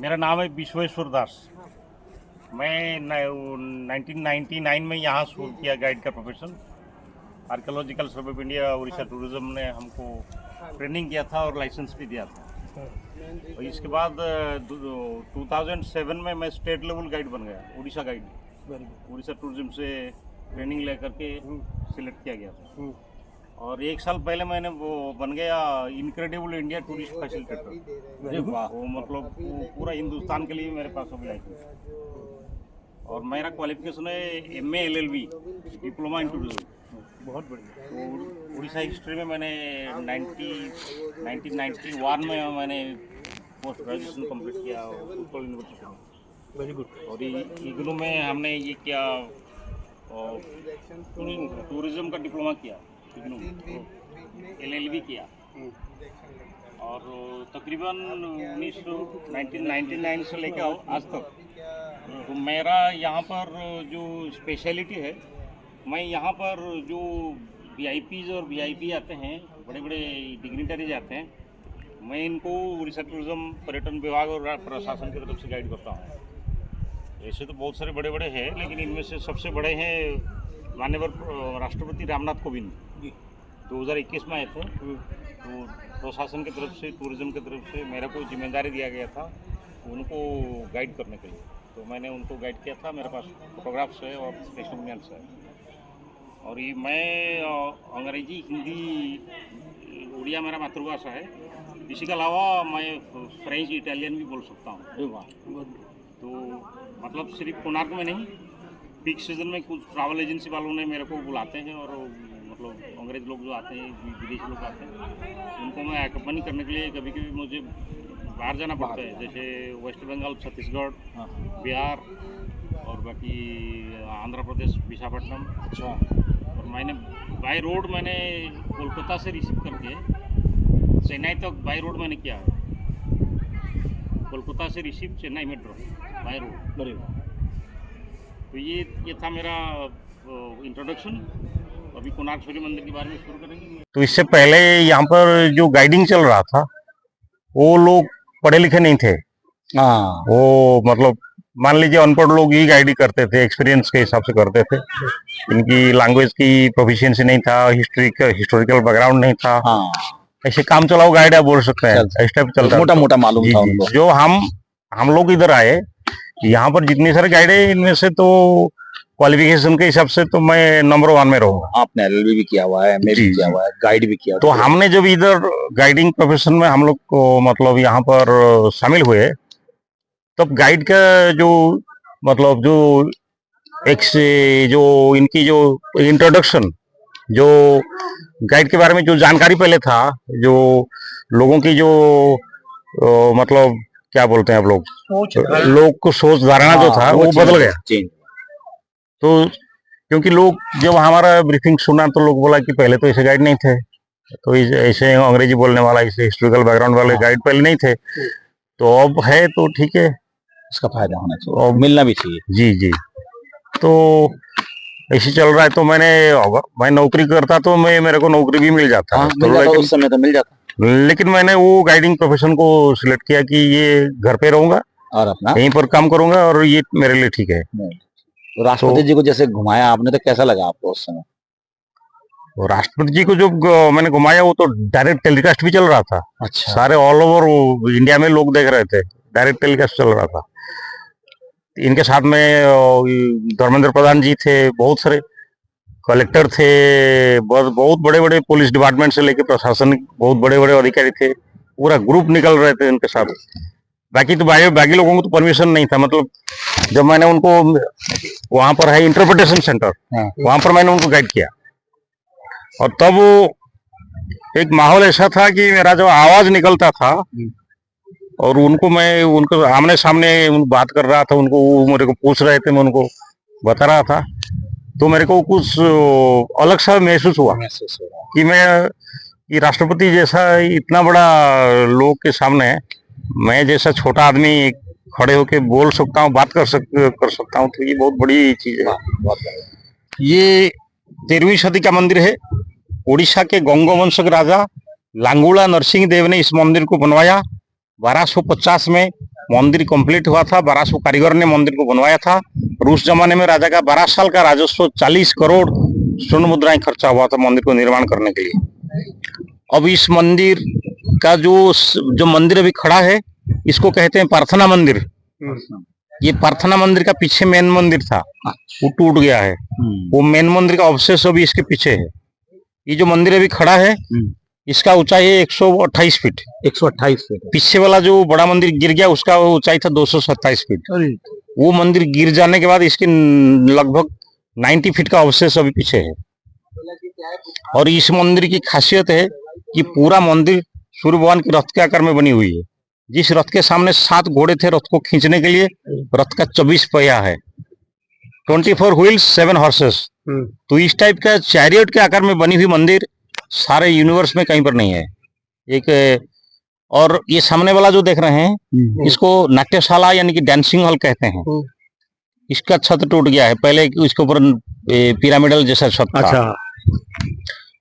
मेरा नाम है विश्वेश्वर दास। मैं 1999 में यहाँ शुरू किया गाइड का profession. Archaeological survey of India Orissa tourism ने हमको ट्रेनिंग किया था और लाइसेंस भी दिया था। और इसके बाद 2007 में मैं स्टेट लेवल गाइड बन गया, उड़ीसा गाइड। उड़ीसा टूरिज्म से ट्रेनिंग लेकर के सिलेक्ट किया गया था। और एक साल पहले मैंने वो बन गया इनक्रेडिबल इंडिया टूरिस्ट फैसिलिटेटर। वो मतलब पूरा हिंदुस्तान के लिए मेरे पास हो गया है। और मेरा क्वालिफिकेशन है MA LLB diploma in tourism. बहुत बढ़िया। तो उड़ीसा हिस्ट्री में मैंने 1991 में मैंने पोस्ट ग्रेजुएशन कंप्लीट किया उत्कल यूनिवर्सिटी में। Very good. और इग्नू में हमने ये किया टूरिज्म का डिप्लोमा किया, इग्नू LLB किया। और तकरीबन 1999 से लेकर आज तक तो मेरा यहाँ पर जो स्पेशलिटी है, मैं यहाँ पर जो VIPs और VIP आते हैं, बड़े बड़े डिग्निटरीज आते हैं, मैं इनको उड़ीसा टूरिज्म पर्यटन विभाग और प्रशासन की तरफ से गाइड करता हूँ। ऐसे तो बहुत सारे बड़े बड़े हैं, लेकिन इनमें से सबसे बड़े हैं माननीय राष्ट्रपति रामनाथ कोविंद 2021 में आए थे। तो प्रशासन की तरफ से, टूरिज्म की तरफ से मेरे को जिम्मेदारी दिया गया था उनको गाइड करने के लिए। तो मैंने उनको गाइड किया था। मेरे पास फोटोग्राफ्स है और टेस्टिमोनियल्स है। और ये मैं अंग्रेजी, हिंदी, उड़िया मेरा मातृभाषा है। इसी के अलावा मैं फ्रेंच, इटालियन भी बोल सकता हूँ। तो मतलब सिर्फ कोणार्क में नहीं, पीक सीजन में कुछ ट्रैवल एजेंसी वालों ने मेरे को बुलाते हैं और मतलब अंग्रेज लोग जो आते हैं, विदेशी लोग आते हैं, उनको मैं एक्कम्पनी करने के लिए कभी कभी मुझे बाहर जाना पड़ता है, जैसे वेस्ट बंगाल, छत्तीसगढ़, बिहार और बाकी आंध्र प्रदेश, विशाखापट्टनम। अच्छा। और मैंने बाई रोड मैंने कोलकाता से रिसीव करके चेन्नई तक बाई रोड मैंने किया है। कोलकाता से receive Chennai metro by road. तो ये था मेरा इंट्रोडक्शन। अभी कोणार्क सूर्य मंदिर के बारे में शुरू करेंगे। तो इससे पहले यहाँ पर जो गाइडिंग चल रहा था, वो लोग पढ़े लिखे नहीं थे। वो मतलब मान लीजिए अनपढ़ लोग ही गाइडिंग करते थे, एक्सपीरियंस के हिसाब से करते थे। इनकी लैंग्वेज की प्रोफिशिएंसी नहीं था, हिस्टोरिकल बैकग्राउंड नहीं था। ऐसे काम चलाओ गाइड आप बोल सकते हैं, इस टाइप चलता मोटा मोटा मालूम था उनको। जो हम लोग इधर आए, यहाँ पर जितने सारे गाइड है, इनमें से तो क्वालिफिकेशन के हिसाब से तो मैं नंबर 1 में रहूंगा। आपने LLB भी किया हुआ है, मैं भी किया हुआ है, गाइड भी किया। तो हमने जब इधर गाइडिंग प्रोफेशन में हम लोग को मतलब यहाँ पर शामिल हुए, तब गाइड का जो मतलब जो इनकी जो इंट्रोडक्शन, जो गाइड के बारे में जो जानकारी पहले था, जो लोगों की जो मतलब क्या बोलते हैं आप लोग को सोच धारणा जो था वो बदल गया। तो क्योंकि लोग जब हमारा ब्रीफिंग सुना तो लोग बोला कि पहले तो ऐसे गाइड नहीं थे, तो ऐसे अंग्रेजी बोलने वाला, ऐसे हिस्टोरिकल बैकग्राउंड वाले गाइड पहले नहीं थे, तो अब है तो ठीक है, इसका फायदा होना चाहिए और मिलना भी चाहिए। जी जी। तो ऐसे चल रहा है। तो मैं नौकरी करता तो मेरे को नौकरी भी मिल जाता। उस समय तो मिल जाता, लेकिन मैंने वो गाइडिंग प्रोफेशन को सिलेक्ट किया कि ये घर पे रहूंगा और अपना यहीं पर काम करूंगा और ये मेरे लिए ठीक है। तो राष्ट्रपति जी को जैसे घुमाया आपने, तो कैसा लगा आपको उस समय? राष्ट्रपति जी को जो मैंने घुमाया, वो तो डायरेक्ट टेलीकास्ट भी चल रहा था। अच्छा। सारे ऑल ओवर इंडिया में लोग देख रहे थे, डायरेक्ट टेलीकास्ट चल रहा था। इनके साथ में धर्मेंद्र प्रधान जी थे, बहुत सारे कलेक्टर थे, बहुत बड़े बड़े पुलिस डिपार्टमेंट से लेकर प्रशासनिक बहुत बड़े बड़े अधिकारी थे। पूरा ग्रुप निकल रहे थे इनके साथ। बाकी बाकी लोगों को तो परमिशन नहीं था। मतलब जब मैंने उनको वहां पर है इंटरप्रिटेशन सेंटर, वहां पर मैंने उनको गाइड किया, और तब एक माहौल ऐसा था कि मेरा जो आवाज निकलता था और उनको आमने सामने बात कर रहा था, उनको वो मेरे को पूछ रहे थे, मैं उनको बता रहा था, तो मेरे को कुछ अलग सा महसूस हुआ कि मैं राष्ट्रपति जैसा इतना बड़ा लोग के सामने मैं जैसा छोटा आदमी खड़े होके बोल सकता हूँ, बात कर सकता हूँ। तो ये बहुत बड़ी चीज है। ये 13वीं सदी का मंदिर है। उड़ीसा के गंगवंश के राजा लांगुला नरसिंह देव ने इस मंदिर को बनवाया 1250 में। मंदिर कंप्लीट हुआ था। 1200 कारीगर ने मंदिर को बनवाया था और उस जमाने में राजा का 12 साल का राजस्व 40 करोड़ स्वर्ण मुद्राएं खर्चा हुआ था मंदिर को निर्माण करने के लिए। अब इस मंदिर का जो मंदिर अभी खड़ा है इसको कहते हैं प्रार्थना मंदिर। ये प्रार्थना मंदिर का पीछे मेन मंदिर था, वो टूट गया है। वो मेन मंदिर का अवशेष अभी इसके पीछे है। ये जो मंदिर अभी खड़ा है इसका ऊंचाई है 128 फीट। 128 फीट। पीछे वाला जो बड़ा मंदिर गिर गया उसका ऊंचाई था 227 फीट। वो मंदिर गिर जाने के बाद इसकी लगभग 90 फीट का अवशेष अभी पीछे है। और इस मंदिर की खासियत है कि पूरा मंदिर सूर्य भगवान की रथ के आकार में बनी हुई है। जिस रथ के सामने 7 घोड़े थे रथ को खींचने के लिए, रथ का 24 पहिया है, 24 व्हील्स 7 हॉर्सेस। तो इस टाइप का चैरियट के आकार में बनी हुई मंदिर सारे यूनिवर्स में कहीं पर नहीं है। एक और ये सामने वाला जो देख रहे हैं इसको नाट्यशाला यानी कि डांसिंग हॉल कहते हैं। इसका छत टूट गया है, पहले इसके ऊपर पिरामिडल जैसा छत था।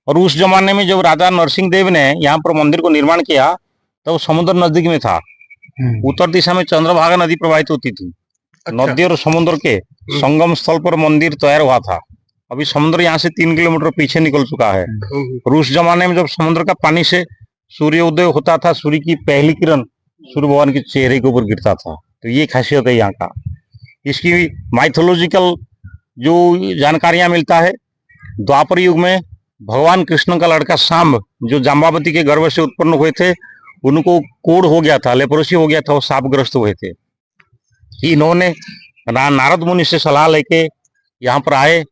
और उस जमाने में जब राजा नरसिंह देव ने यहाँ पर मंदिर को निर्माण किया तो समुद्र नजदीक में था। उत्तर दिशा में चंद्रभागा नदी प्रवाहित होती थी। नदी और समुद्र के संगम स्थल पर मंदिर तैयार हुआ था। अभी समुद्र यहाँ से 3 किलोमीटर पीछे निकल चुका है। और उस जमाने में जब समुद्र का पानी से सूर्योदय होता था, सूर्य की पहली किरण सूर्य भगवान के चेहरे के ऊपर गिरता था। तो ये खासियत है यहाँ का। इसकी माइथोलॉजिकल जो जानकारियां मिलता है, द्वापर युग में भगवान कृष्ण का लड़का सांब जो जाम्बावती के गर्भ से उत्पन्न हुए थे, उनको कोढ़ हो गया था, लेप्रोसी हो गया था, वो सांपग्रस्त हुए थे। इन्होंने नारद मुनि से सलाह लेके यहाँ पर आए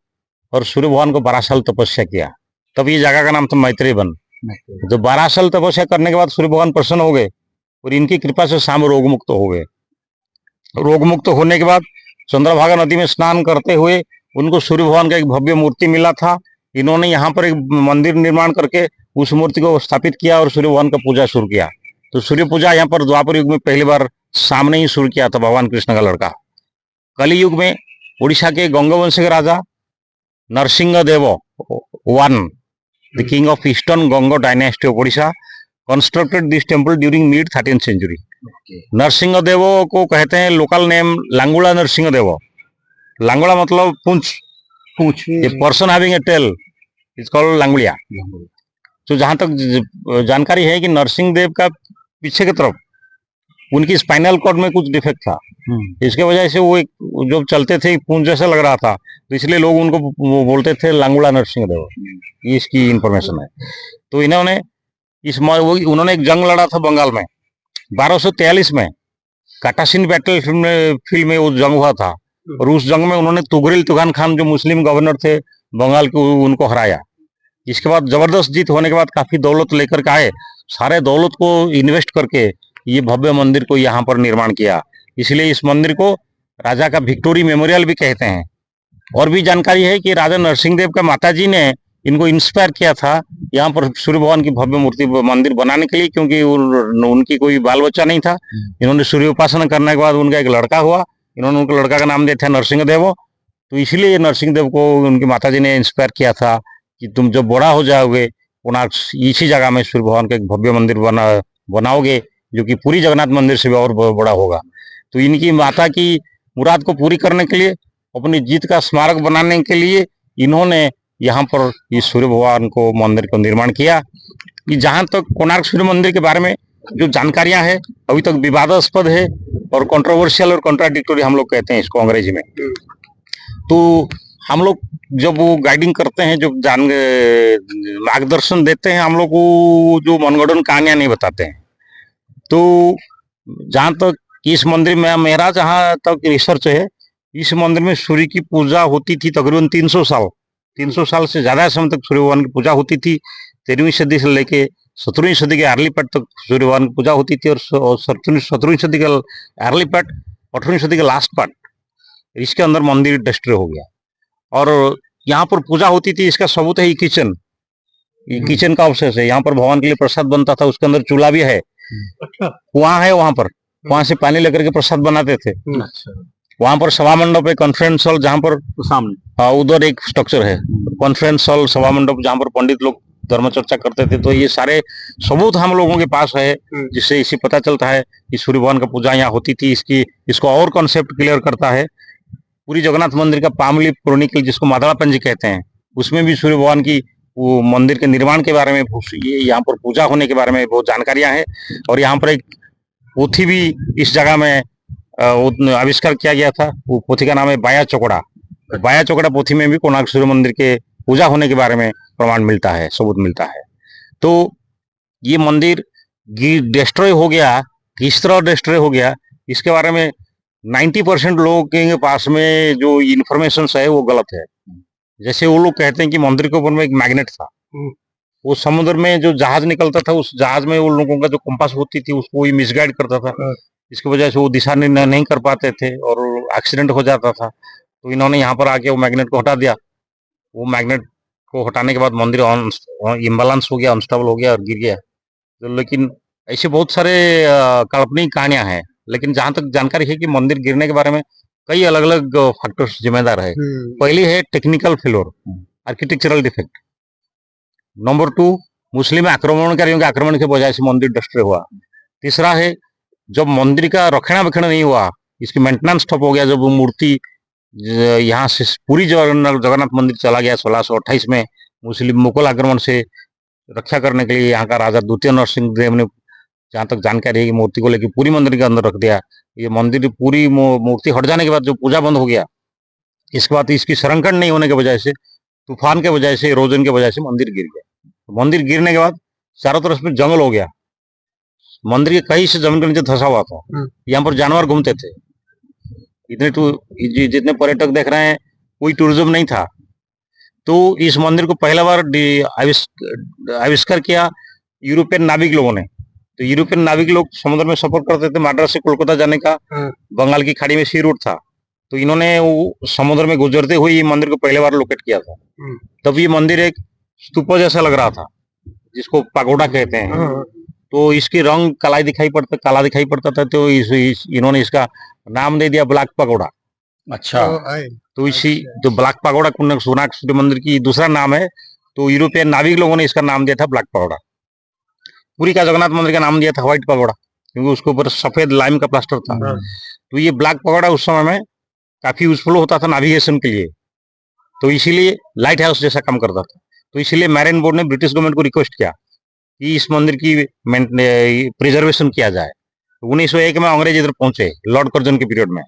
और सूर्य भगवान को 12 साल तपस्या किया। तब ये जगह का नाम था मैत्रेय वन। तो 12 साल तपस्या करने के बाद सूर्य भगवान प्रसन्न हो गए और इनकी कृपा से सांब रोग मुक्त हो गए। रोग मुक्त होने के बाद चंद्रभागा नदी में स्नान करते हुए उनको सूर्य भगवान का एक भव्य मूर्ति मिला था। इन्होंने यहाँ पर एक मंदिर निर्माण करके उस मूर्ति को स्थापित किया और सूर्य भगवान का पूजा शुरू किया। तो सूर्य पूजा यहाँ पर द्वापर युग में पहली बार सामने ही शुरू किया था भगवान कृष्ण का लड़का। कली युग में उड़ीसा के गंगवंश के राजा Narasimha Deva one, the king of eastern गंगो dynasty of Orissa, constructed this temple during mid 13th century. Narasimha Deva को कहते हैं लोकल नेम लांगुड़ा नरसिंह देव। लांगुड़ा मतलब पूंछ। A person having a tail is called लांगुड़िया। तो जहां तक जानकारी है कि नरसिंह देव का पीछे की तरफ उनकी स्पाइनल कॉर्ड में कुछ डिफेक्ट था। इसके वजह से वो एक जो चलते थे पूंछ जैसा लग रहा था, तो इसलिए लोग उनको बोलते थे लांगुड़ा नरसिंह देव। ये इसकी इंफॉर्मेशन है। तो इन्होंने उन्होंने एक जंग लड़ा था बंगाल में 1243 में। काटासिन बैटल फील्ड में वो जंग हुआ था और उस जंग में उन्होंने तुगरिल तुगान खान जो मुस्लिम गवर्नर थे बंगाल के, उनको हराया। इसके बाद जबरदस्त जीत होने के बाद काफी दौलत लेकर के आए। सारे दौलत को इन्वेस्ट करके ये भव्य मंदिर को यहाँ पर निर्माण किया। इसलिए इस मंदिर को राजा का विक्टोरी मेमोरियल भी कहते हैं। और भी जानकारी है कि राजा नरसिंह देव का माताजी ने इनको इंस्पायर किया था यहाँ पर सूर्य भगवान की भव्य मूर्ति मंदिर बनाने के लिए, क्योंकि उनकी कोई बाल बच्चा नहीं था। इन्होंने सूर्य उपासना करने के बाद उनका एक लड़का हुआ। इन्होंने उनके लड़का का नाम दिया था नरसिंह देव। तो इसलिए नरसिंह देव को उनकी माताजी ने इंस्पायर किया था कि तुम जब बड़ा हो जाओगे पुनः इसी जगह में सूर्य भगवान का एक भव्य मंदिर बनाओगे जो कि पूरी जगन्नाथ मंदिर से भी और बड़ा होगा। तो इनकी माता की मुराद को पूरी करने के लिए, अपनी जीत का स्मारक बनाने के लिए इन्होंने यहाँ पर इस सूर्य भगवान को मंदिर को निर्माण किया। कि जहाँ तक कोणार्क सूर्य मंदिर के बारे में जो जानकारियां हैं अभी तक विवादास्पद है और कंट्रोवर्शियल और कॉन्ट्राडिक्टोरी हम लोग कहते हैं इसको अंग्रेजी में। तो हम लोग जब वो गाइडिंग करते हैं, जब मार्गदर्शन देते हैं, हम लोग को जो मनगढ़ंत कहानियां नहीं बताते हैं। तो जहाँ तक इस मंदिर में मेरा जहाँ तक रिसर्च है, इस मंदिर में सूर्य की पूजा होती थी तकरीबन 300 साल से ज्यादा समय तक सूर्य भगवान की पूजा होती थी। 13वीं सदी से लेके 17वीं सदी के अर्ली पार्ट तक सूर्य भगवान की पूजा होती थी। और 17वीं सदी का अर्ली पार्ट, 18वीं सदी का लास्ट पार्ट, इसके अंदर मंदिर डिस्ट्रॉय हो गया। और यहाँ पर पूजा होती थी, इसका सबूत है किचन। किचन का अवशेष है। यहाँ पर भगवान के लिए प्रसाद बनता था, उसके अंदर चूल्हा भी है। कुआं है वहां पर, वहां से पानी लेकर के प्रसाद बनाते थे। वहां पर सभा मंडप है, कॉन्फ्रेंस हॉल, जहाँ पर सामने उधर एक स्ट्रक्चर है कॉन्फ्रेंस हॉल, सभा मंडप, जहाँ पर पंडित लोग धर्म चर्चा करते थे। तो ये सारे सबूत हम लोगों के पास है, जिससे इसी पता चलता है कि सूर्य भगवान का पूजा यहाँ होती थी। इसको और कॉन्सेप्ट क्लियर करता है पूरी जगन्नाथ मंदिर का पामलीफ क्रॉनिकल, जिसको मादड़ा पंजी कहते हैं, उसमें भी सूर्य भगवान की वो मंदिर के निर्माण के बारे में, ये यहाँ पर पूजा होने के बारे में बहुत जानकारियां हैं। और यहाँ पर एक पोथी भी इस जगह में आविष्कार किया गया था। वो पोथी का नाम है बाया चौकड़ा। बाया चौकड़ा पोथी में भी कोणार्क सूर्य मंदिर के पूजा होने के बारे में प्रमाण मिलता है, सबूत मिलता है। तो ये मंदिर डिस्ट्रॉय हो गया, किस तरह डिस्ट्रॉय हो गया, इसके बारे में 90% लोगों के पास में जो इन्फॉर्मेशन है वो गलत है। जैसे वो लोग कहते हैं कि मंदिर के ऊपर में एक मैग्नेट था, वो समुद्र में जो जहाज निकलता था, उस जहाज में उन लोगों का जो कंपास होती थी उसको मिसगाइड करता था। इसकी वजह से वो दिशा निर्णय नहीं कर पाते थे और एक्सीडेंट हो जाता था। तो इन्होंने यहाँ पर आके वो मैग्नेट को हटा दिया। वो मैग्नेट को हटाने के बाद मंदिर इम्बैलेंस हो गया, अनस्टेबल हो गया और गिर गया। तो लेकिन ऐसे बहुत सारे काल्पनिक कहानियां हैं, लेकिन जहां तक जानकारी है कि मंदिर गिरने के बारे में कई अलग अलग फैक्टर्स जिम्मेदार है। पहली है technical failure, architectural defect. Number 2, मुस्लिम आक्रमणकारियों के आक्रमण के वजह से मंदिर डिस्ट्रॉय हुआ। तीसरा है जब मंदिर का रक्षणाबेक्षण नहीं हुआ, इसकी मेंटेनेंस ठप हो गया, जब वो मूर्ति यहाँ से पूरी जगन्नाथ मंदिर चला गया 1628 में मुस्लिम मुगल आक्रमण से रक्षा करने के लिए यहाँ का राजा द्वितीय नरसिंह देव ने, जहाँ तक जानकारी है, मूर्ति को लेकर पूरी मंदिर के अंदर रख दिया। ये मंदिर पूरी मूर्ति हट जाने के बाद जो पूजा बंद हो गया, इसके बाद इसकी संरक्षण नहीं होने की वजह से, तूफान के वजह से, इरोजन के वजह से मंदिर गिर गया। मंदिर गिरने के बाद चारों तरफ में जंगल हो गया, मंदिर के कहीं से जमीन के नीचे धंसा हुआ था। यहाँ पर जानवर घूमते थे। जितने पर्यटक देख रहे हैं, कोई टूरिज्म नहीं था। तो इस मंदिर को पहला बार आविष्कार किया यूरोपियन नाविक लोगों ने। तो यूरोपियन नाविक लोग समुद्र में सफर करते थे, मद्रास से कोलकाता जाने का बंगाल की खाड़ी में सी रूट था। तो इन्होंने वो समुद्र में गुजरते हुए ये मंदिर को पहले बार लोकेट किया था। तब ये मंदिर एक स्तूप जैसा लग रहा था, जिसको पगोड़ा कहते हैं। तो इसकी रंग काला दिखाई पड़ता था। तो इन्होंने इसका नाम दे दिया ब्लैक पगोड़ा। अच्छा, तो इसी तो ब्लैक पगोड़ा कोणार्क सूर्य मंदिर की दूसरा नाम है। तो यूरोपियन नाविक लोगों ने इसका नाम दिया था ब्लैक पगोड़ा। पूरी का जगन्नाथ मंदिर का नाम दिया था व्हाइट पगोड़ा, क्योंकि उसके ऊपर सफेद लाइम का प्लास्टर था। तो ये ब्लैक पगोड़ा उस समय में काफी यूजफुल होता था नेविगेशन के लिए। तो इसीलिए लाइट हाउस जैसा काम करता था। तो इसीलिए मैरीन बोर्ड ने ब्रिटिश गवर्नमेंट को रिक्वेस्ट किया कि इस मंदिर की प्रिजर्वेशन किया जाए। 1901 में अंग्रेज इधर पहुंचे, लॉर्ड कर्जन के पीरियड में।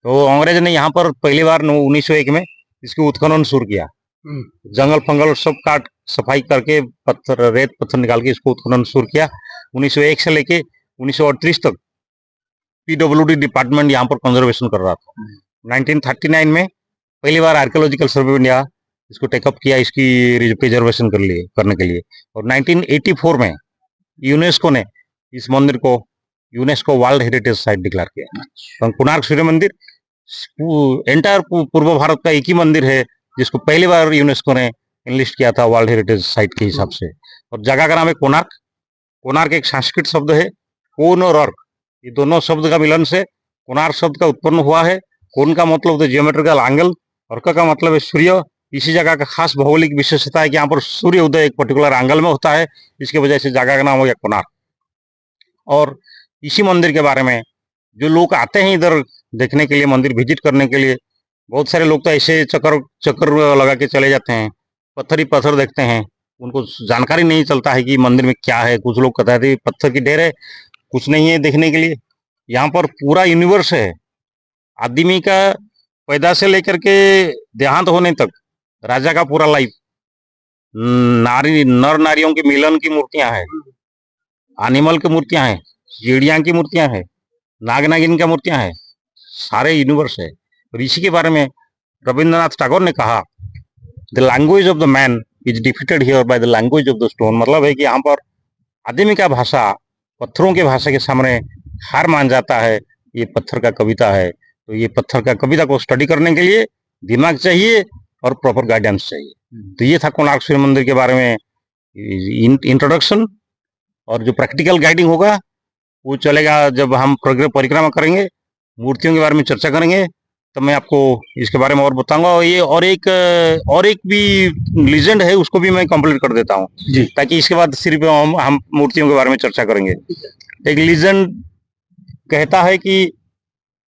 तो अंग्रेज ने यहाँ पर पहली बार 1901 में इसकी उत्खनन शुरू किया। जंगल फंगल सब काट सफाई करके रेत पत्थर निकाल के इसको उत्खनन शुरू किया। 1901 से लेके 1938 तक पीडब्ल्यूडी डिपार्टमेंट यहाँ पर कंजर्वेशन कर रहा था। 1939 में पहली बार आर्कियोलॉजिकल सर्वे ऑफ इंडिया इसको टेकअप किया, इसकी प्रिजर्वेशन करने के लिए। और 1984 में यूनेस्को ने इस मंदिर को UNESCO world heritage site declare किया। तो कोणार्क सूर्य मंदिर एंटायर पूर्व भारत का एक ही मंदिर है जिसको पहली बार यूनेस्को ने इनलिस्ट किया था वर्ल्ड हेरिटेज साइट के हिसाब से। और जगह का नाम है कोणार्क। कोणार्क एक संस्कृत शब्द है, कोन और अर्क, ये दोनों शब्द का मिलन से कोणार्क शब्द का उत्पन्न हुआ है। कोन का मतलब होता है जियोमेट्रिकल एंगल, अर्क का मतलब है सूर्य। इसी जगह का खास भौगोलिक विशेषता है कि यहाँ पर सूर्य उदय एक पर्टिकुलर एंगल में होता है, इसकी वजह से जगह का नाम हो गया कोणार्क। और इसी मंदिर के बारे में जो लोग आते हैं इधर देखने के लिए, मंदिर विजिट करने के लिए, बहुत सारे लोग तो ऐसे चक्कर लगा के चले जाते हैं, पत्थर ही पत्थर देखते हैं, उनको जानकारी नहीं चलता है कि मंदिर में क्या है। कुछ लोग कहते हैं पत्थर की ढेर है, कुछ नहीं है देखने के लिए। यहाँ पर पूरा यूनिवर्स है, आदमी का पैदा से लेकर के देहांत होने तक, राजा का पूरा लाइफ, नर नारियों के मिलन की मूर्तियां हैं, एनिमल की मूर्तियां हैं, चिड़िया की मूर्तियां हैं, नाग नागिन की मूर्तियां हैं, सारे यूनिवर्स है। और इसी के बारे में रविंद्रनाथ टैगोर ने कहा, the language of the man is defeated here by the language of the stone. मतलब है कि यहाँ पर आदमी का भाषा पत्थरों के भाषा के सामने हार मान जाता है। ये पत्थर का कविता है। तो ये पत्थर का कविता को स्टडी करने के लिए दिमाग चाहिए और प्रॉपर गाइडेंस चाहिए। तो ये था कोणार्क सूर्य मंदिर के बारे में इंट्रोडक्शन। और जो प्रैक्टिकल गाइडिंग होगा वो चलेगा जब हम परिक्रमा करेंगे, मूर्तियों के बारे में चर्चा करेंगे, तो मैं आपको इसके बारे में और बताऊंगा। और ये और एक भी लीजेंड है, उसको भी मैं कंप्लीट कर देता हूँ जी। ताकि इसके बाद सिर्फ हम मूर्तियों के बारे में चर्चा करेंगे। एक लीजेंड कहता है कि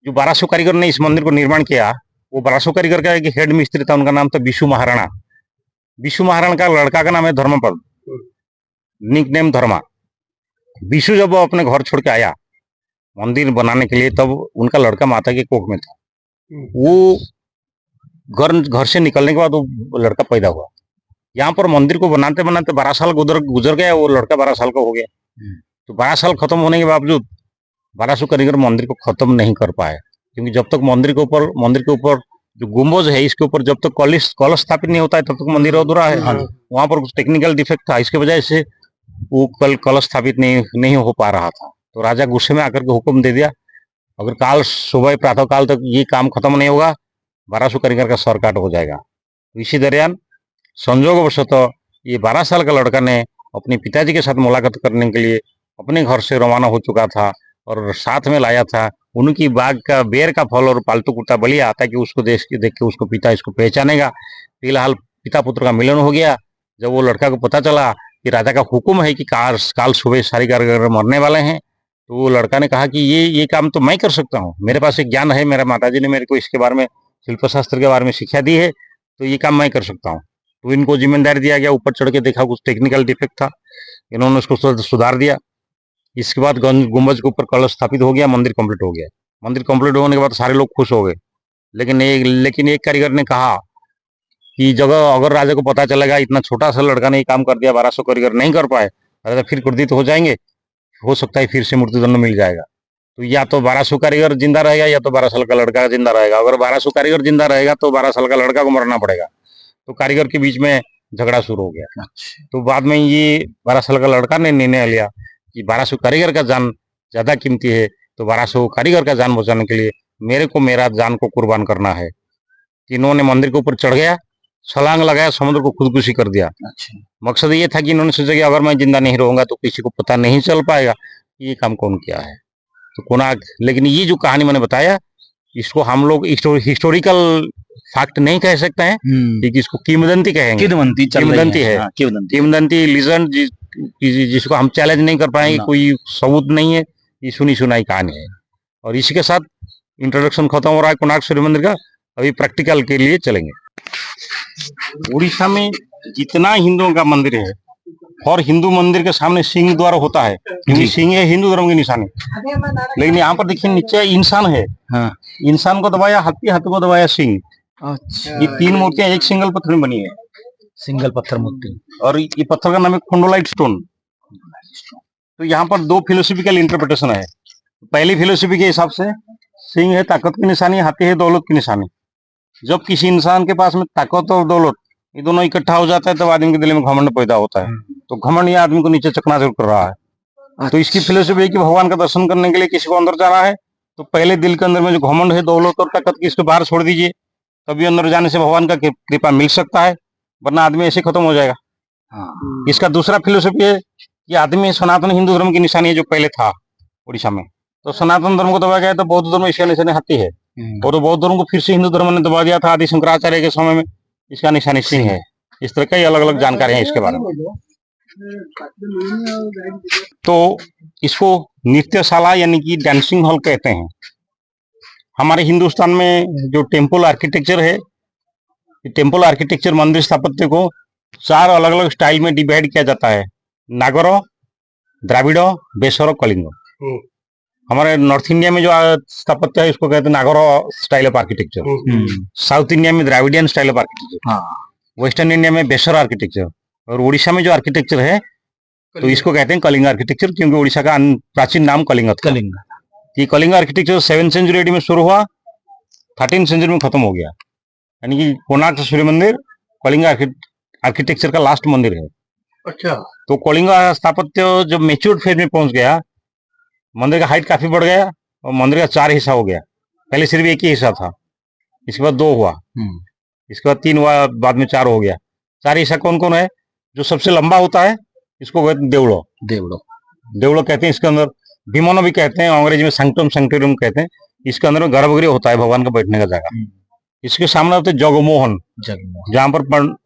जो 1200 कारीगर ने इस मंदिर को निर्माण किया, वो 1200 कारीगर का एक हेड मिस्त्री था, उनका नाम था विशु महाराणा। विशु महाराणा का लड़का का नाम है धर्मपद, निक नेम धर्मा। विशु जब वो अपने घर छोड़ के आया मंदिर बनाने के लिए, तब उनका लड़का माता के कोख में था। वो घर से निकलने के बाद वो लड़का पैदा हुआ। यहाँ पर मंदिर को बनाते बनाते 12 साल गुजर गया, वो लड़का 12 साल का हो गया। तो 12 साल खत्म होने के बावजूद 1200 कारीगर मंदिर को खत्म नहीं कर पाए, क्योंकि जब तक मंदिर के ऊपर जो गुंबज है, इसके ऊपर जब तक कलश स्थापित नहीं होता है, तब तक मंदिर अधूरा है। वहां पर कुछ टेक्निकल डिफेक्ट था, इसके वजह से वो कलश स्थापित नहीं हो पा रहा था। तो राजा गुस्से में आकर के हुक्म दे दिया, अगर काल सुबह प्रातः काल तक ये काम खत्म नहीं होगा, 1200 कारीगर का सर काट हो जाएगा। तो इसी दरमियान संयोगवशतः ये 12 साल का लड़का ने अपने पिताजी के साथ मुलाकात करने के लिए अपने घर से रवाना हो चुका था, और साथ में लाया था उनकी बाग का बेर का फल और पालतू कुत्ता बलिया, ताकि उसको देख के उसको पिता इसको पहचानेगा। फिलहाल पिता पुत्र का मिलन हो गया। जब वो लड़का को पता चला कि राजा का हुक्म है कि काल सुबह सारी कारीगर मरने वाले हैं, तो वो लड़का ने कहा कि ये काम तो मैं कर सकता हूँ, मेरे पास एक ज्ञान है, मेरा माताजी ने मेरे को इसके बारे में शिल्प शास्त्र के बारे में शिक्षा दी है, तो ये काम मैं कर सकता हूँ। तो इनको जिम्मेदारी दिया गया। ऊपर चढ़ के देखा कुछ टेक्निकल डिफेक्ट था, इन्होंने उसको सुधार दिया। इसके बाद गुंबज के ऊपर कलश स्थापित हो गया, मंदिर कंप्लीट हो गया। मंदिर कंप्लीट होने के बाद सारे लोग खुश हो गए, लेकिन एक कारीगर ने कहा कि अगर राजा को पता चलेगा इतना छोटा सा लड़का ने ये काम कर दिया, 1200 कारीगर नहीं कर पाए, राजा फिर क्रोधित हो जाएंगे, हो सकता है फिर से मृत्युदंड मिल जाएगा। तो या तो 1200 कारीगर जिंदा रहेगा, या तो 12 साल का लड़का जिंदा रहेगा। अगर 1200 कारीगर जिंदा रहेगा तो 12 साल का लड़का को मरना पड़ेगा। तो कारीगर के बीच में झगड़ा शुरू हो गया। तो बाद में ये 12 साल का लड़का ने निर्णय लिया कि 1200 कारीगर का जान ज्यादा कीमती है, तो 1200 कारीगर का जान बचाने के लिए मेरे को मेरा जान को कुर्बान करना है। इन्होंने मंदिर के ऊपर चढ़ गया, छलांग लगाया, समुद्र को खुदकुशी कर दिया। मकसद ये था कि इन्होंने सोचा कि अगर मैं जिंदा नहीं रहूंगा तो किसी को पता नहीं चल पाएगा कि ये काम कौन किया है। तो कोणार्क, लेकिन ये जो कहानी मैंने बताया, इसको हम लोग हिस्टोरिकल फैक्ट नहीं कह सकते हैं, क्योंकि इसको किंवदंती कहेंगे। किंवदंती है, किंवदंती लीजेंड, जिसको हम चैलेंज नहीं कर पाएंगे, कोई सबूत नहीं है, ये सुनी सुनाई कहानी है। और इसी के साथ इंट्रोडक्शन खत्म हो रहा है कोणार्क सूर्य मंदिर का। अभी प्रैक्टिकल के लिए चलेंगे। उड़ीसा में जितना हिंदुओं का मंदिर है, और हिंदू मंदिर के सामने सिंह द्वार होता है, क्योंकि सिंह है हिंदू धर्म की निशानी। लेकिन यहाँ पर देखिए नीचे इंसान है, इंसान को दबाया हाथी, हाथी को दबाया सिंह। ये 3 मूर्तियां एक सिंगल पत्थर में बनी है, सिंगल पत्थर मूर्ति। और ये पत्थर का नाम है खोंडोलाइट स्टोन। तो यहाँ पर 2 फिलोसफिकल इंटरप्रिटेशन है। पहली फिलोसफी के हिसाब से सिंह है ताकत की निशानी, हाथी है दौलत की निशानी। जब किसी इंसान के पास में ताकत और दौलत ये दोनों इकट्ठा हो जाता है, तब आदमी के दिल में घमंड पैदा होता है। तो घमंड ये आदमी को नीचे चकनाचूर कर रहा है। तो इसकी फिलोसफी है कि भगवान का दर्शन करने के लिए किसी को अंदर जाना है, तो पहले दिल के अंदर में जो घमंड है, दौलत और ताकत की, इसको बाहर छोड़ दीजिए, तभी अंदर जाने से भगवान का कृपा मिल सकता है, वरना आदमी ऐसे खत्म हो जाएगा। इसका दूसरा फिलोसफी है कि आदमी सनातन हिंदू धर्म की निशानी है, जो पहले था उड़ीसा में। तो सनातन धर्म को दबाया गया, तो बौद्ध धर्म इसका निशानी हाथी है, और बौद्ध धर्म को फिर से हिंदू धर्म ने दबा दिया था आदि शंकराचार्य के समय में, इसका निशानी सिंह है। इस तरह कई अलग अलग जानकारी है इसके बारे में। तो इसको नृत्यशाला यानी कि डांसिंग हॉल कहते हैं। हमारे हिंदुस्तान में जो टेम्पल आर्किटेक्चर है, टेम्पल आर्किटेक्चर मंदिर स्थापत्य को 4 अलग अलग स्टाइल में डिवाइड किया जाता है: नागरो, द्राविडो, बेसरो, कलिंगो। हमारे नॉर्थ इंडिया में जो स्थापत्य है, इसको कहते हैं Nagara style of architecture. South India में Dravidian style of architecture, western India में बेसर आर्किटेक्चर, और उड़ीसा में जो आर्किटेक्चर है, तो इसको कहते हैं कलिंग आर्किटेक्चर, क्योंकि उड़ीसा का प्राचीन नाम कलिंग था। ये Kalinga architecture 7th century AD में शुरू हुआ, 13th सेंचुरी में खत्म हो गया। यानी कि कोणार्क सूर्य मंदिर कलिंग आर्किटेक्चर का लास्ट मंदिर है। अच्छा। तो कलिंग स्थापत्य जब मेच्योर फेज में पहुंच गया, मंदिर का हाइट काफी बढ़ गया, और मंदिर का 4 हिस्सा हो गया। पहले सिर्फ एक ही हिस्सा था, इसके बाद 2 हुआ, इसके बाद 3 हुआ, बाद में 4 हो गया। 4 हिस्सा कौन कौन है? जो सबसे लंबा होता है इसको कहते हैं देवड़ो कहते हैं। इसके अंदर भीमोनो भी कहते हैं, अंग्रेजी में सैंक्टम सैंक्टोरियम कहते हैं। इसके अंदर में गर्भगृह होता है, भगवान का बैठने का जगह। इसके सामने होते जगमोहन, जहाँ पर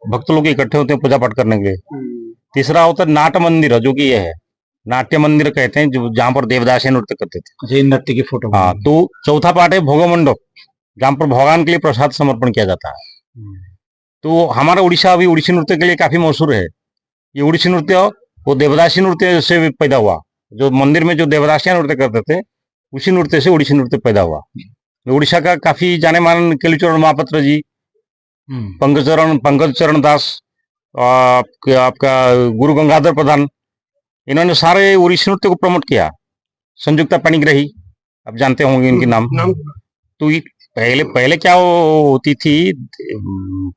भक्त लोग इकट्ठे होते हैं पूजा पाठ करने के लिए। तीसरा होता है नाट्य मंदिर, जो कि ये है नाट्य मंदिर कहते हैं, जो जहाँ पर देवदासी नृत्य करते थे। नृत्य की फोटो। हाँ, तो चौथा पार्ट है भोग मंडप, जहाँ पर भगवान के लिए प्रसाद समर्पण किया जाता है। तो हमारा उड़ीसा अभी उड़ीसी नृत्य के लिए काफी मशहूर है। ये उड़ीसी नृत्य वो देवदासी नृत्य से पैदा हुआ। जो मंदिर में जो देवदासियां नृत्य करते थे, उसी नृत्य से उड़ीसी नृत्य पैदा हुआ। उड़ीसा का काफी जाने माने केलुचरण महापात्र जी, पंकज चरण दास, आपका गुरु गंगाधर प्रधान, इन्होंने सारे उड़ीसी नृत्य को प्रमोट किया। संयुक्ता पाणिग्राही, आप जानते होंगे इनके नाम। तो पहले क्या होती थी,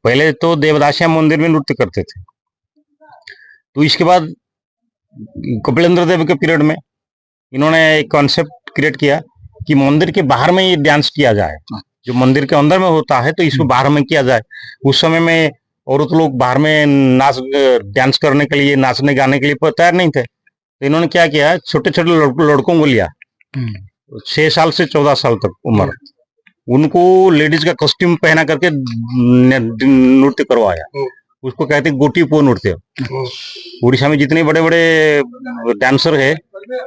पहले तो देवदासियां मंदिर में नृत्य करते थे। तो इसके बाद कपिलेंद्र देव के पीरियड में इन्होंने एक कॉन्सेप्ट क्रिएट किया कि मंदिर के बाहर में ये डांस किया जाए। जो मंदिर के अंदर में होता है तो इसको बाहर में किया जाए। उस समय में औरत लोग बाहर में डांस करने के लिए, नाचने गाने के लिए तैयार नहीं थे। तो इन्होंने क्या किया, छोटे छोटे लड़कों को लिया, 6 साल से 14 साल तक उम्र, उनको लेडीज का कॉस्ट्यूम पहना करके नृत्य करवाया। उसको कहते हैं गोटीपो नृत्य। उड़ीसा में जितने बड़े बड़े डांसर है,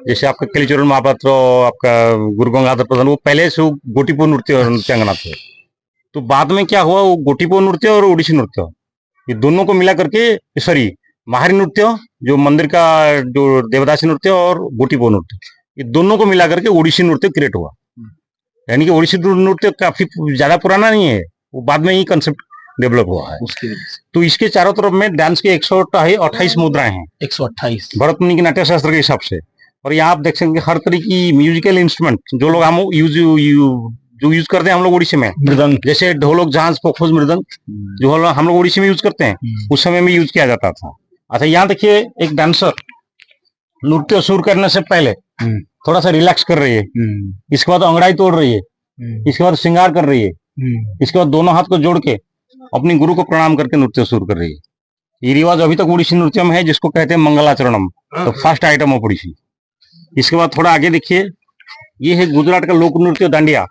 जैसे आपका केलीचरण महापात्र, आपका गुरु गंगाधर प्रधान, वो पहले से गोटीपो नृत्यांगना थे। तो बाद में क्या हुआ, वो गोटीपो नृत्य और उड़ीसी नृत्य, ये दोनों को मिला करके, सॉरी, माहरी नृत्य जो मंदिर का, जो देवदासी नृत्य और गोटीपो नृत्य, ये दोनों को मिला करके उड़ीसी नृत्य क्रिएट हुआ। यानी कि उड़ीसी नृत्य काफी ज्यादा पुराना नहीं है, वो बाद में ही कंसेप्ट डेवलप हुआ है। तो इसके चारों तरफ में डांस के 128 मुद्राएं हैं। 128 भरत मुनि के नाट्य शास्त्र के हिसाब से। और यहाँ आप देख सकते हैं हर तरह की म्यूजिकल इंस्ट्रूमेंट जो लोग हम यूज करते हैं हम लोग उड़ीसी में, मृदंग, जैसे ढोलक, झांझ, पोखोज, मृदंग, जो हम लोग उड़ीसी में यूज करते हैं, उस समय में यूज किया जाता था। अच्छा, यहाँ देखिए एक डांसर नृत्य शुरू करने से पहले थोड़ा सा रिलैक्स कर रही है, इसके बाद अंगड़ाई तोड़ रही है, इसके बाद श्रृंगार कर रही है, इसके बाद दोनों हाथ को जोड़ के अपनी गुरु को प्रणाम करके नृत्य शुरू कर रही है। ये रिवाज अभी तक उड़ीसी नृत्य में है, जिसको कहते हैं मंगलाचरणम, तो फर्स्ट आइटम ऑफ उड़ीसी। इसके बाद थोड़ा आगे देखिए, ये है गुजरात का लोक नृत्य दांडिया।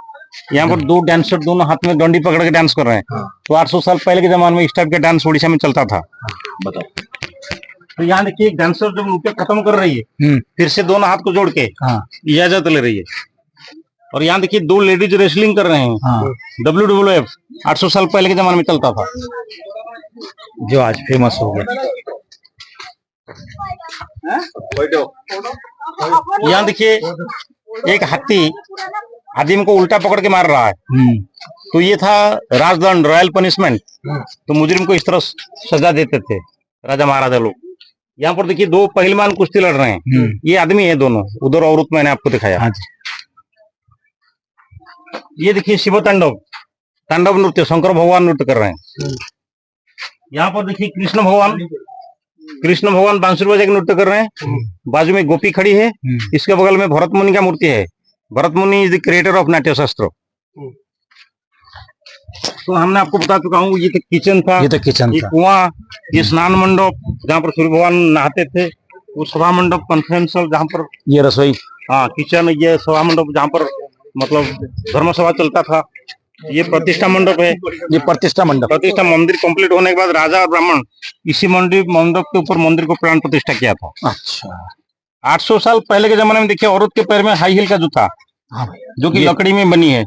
यहाँ पर 2 डांसर दोनों हाथ में डंडी पकड़ के डांस कर रहे हैं। तो 800 साल पहले के जमाने में इस टाइप का डांस उड़ीसा में चलता था। बताओ। तो यहाँ देखिए एक डांसर जब नृत्य खत्म कर रही है, फिर से दोनों हाथ को जोड़ के इजाजत ले रही है। और यहाँ देखिए 2 लेडीज रेसलिंग कर रहे हैं। WWF 800 साल पहले के जमाने में चलता था, जो आज फेमस हो गया। यहाँ देखिए एक हाथी आदमी को उल्टा पकड़ के मार रहा है। तो ये था राजदंड, रॉयल पनिशमेंट। तो मुजरिम को इस तरह सजा देते थे राजा महाराजा लोग। यहाँ पर देखिए 2 पहलवान कुश्ती लड़ रहे हैं। ये आदमी है दोनों, उधर औरत मैंने आपको दिखाया। ये देखिए शिव तांडव, तांडव नृत्य, शंकर भगवान नृत्य कर रहे हैं। यहाँ पर देखिए कृष्ण भगवान बांसुरी बजा के नृत्य कर रहे हैं। बाजू में गोपी खड़ी है, इसके बगल में भरत मुनि का मूर्ति है। भरत मुनि इज द क्रिएटर ऑफ नाट्य शास्त्र। तो हमने आपको बता चुका हूँ, ये तो किचन था, ये कुआं, ये स्नान मंडप जहाँ पर सूर्य भगवान नहाते थे, वो सभा मंडप, कॉन्फ्रेंस हॉल जहाँ पर, ये रसोई, हाँ किचन, ये सभा मंडप जहाँ पर मतलब धर्म सभा चलता था। ये प्रतिष्ठा मंडप है, ये प्रतिष्ठा मंडप। प्रतिष्ठा मंदिर कंप्लीट होने के बाद राजा और ब्राह्मण इसी मंडप के ऊपर मंदिर को प्राण प्रतिष्ठा किया था। अच्छा, 800 साल पहले के जमाने में देखिए औरत के पैर में हाई हील का जूता, जो कि लकड़ी में बनी है,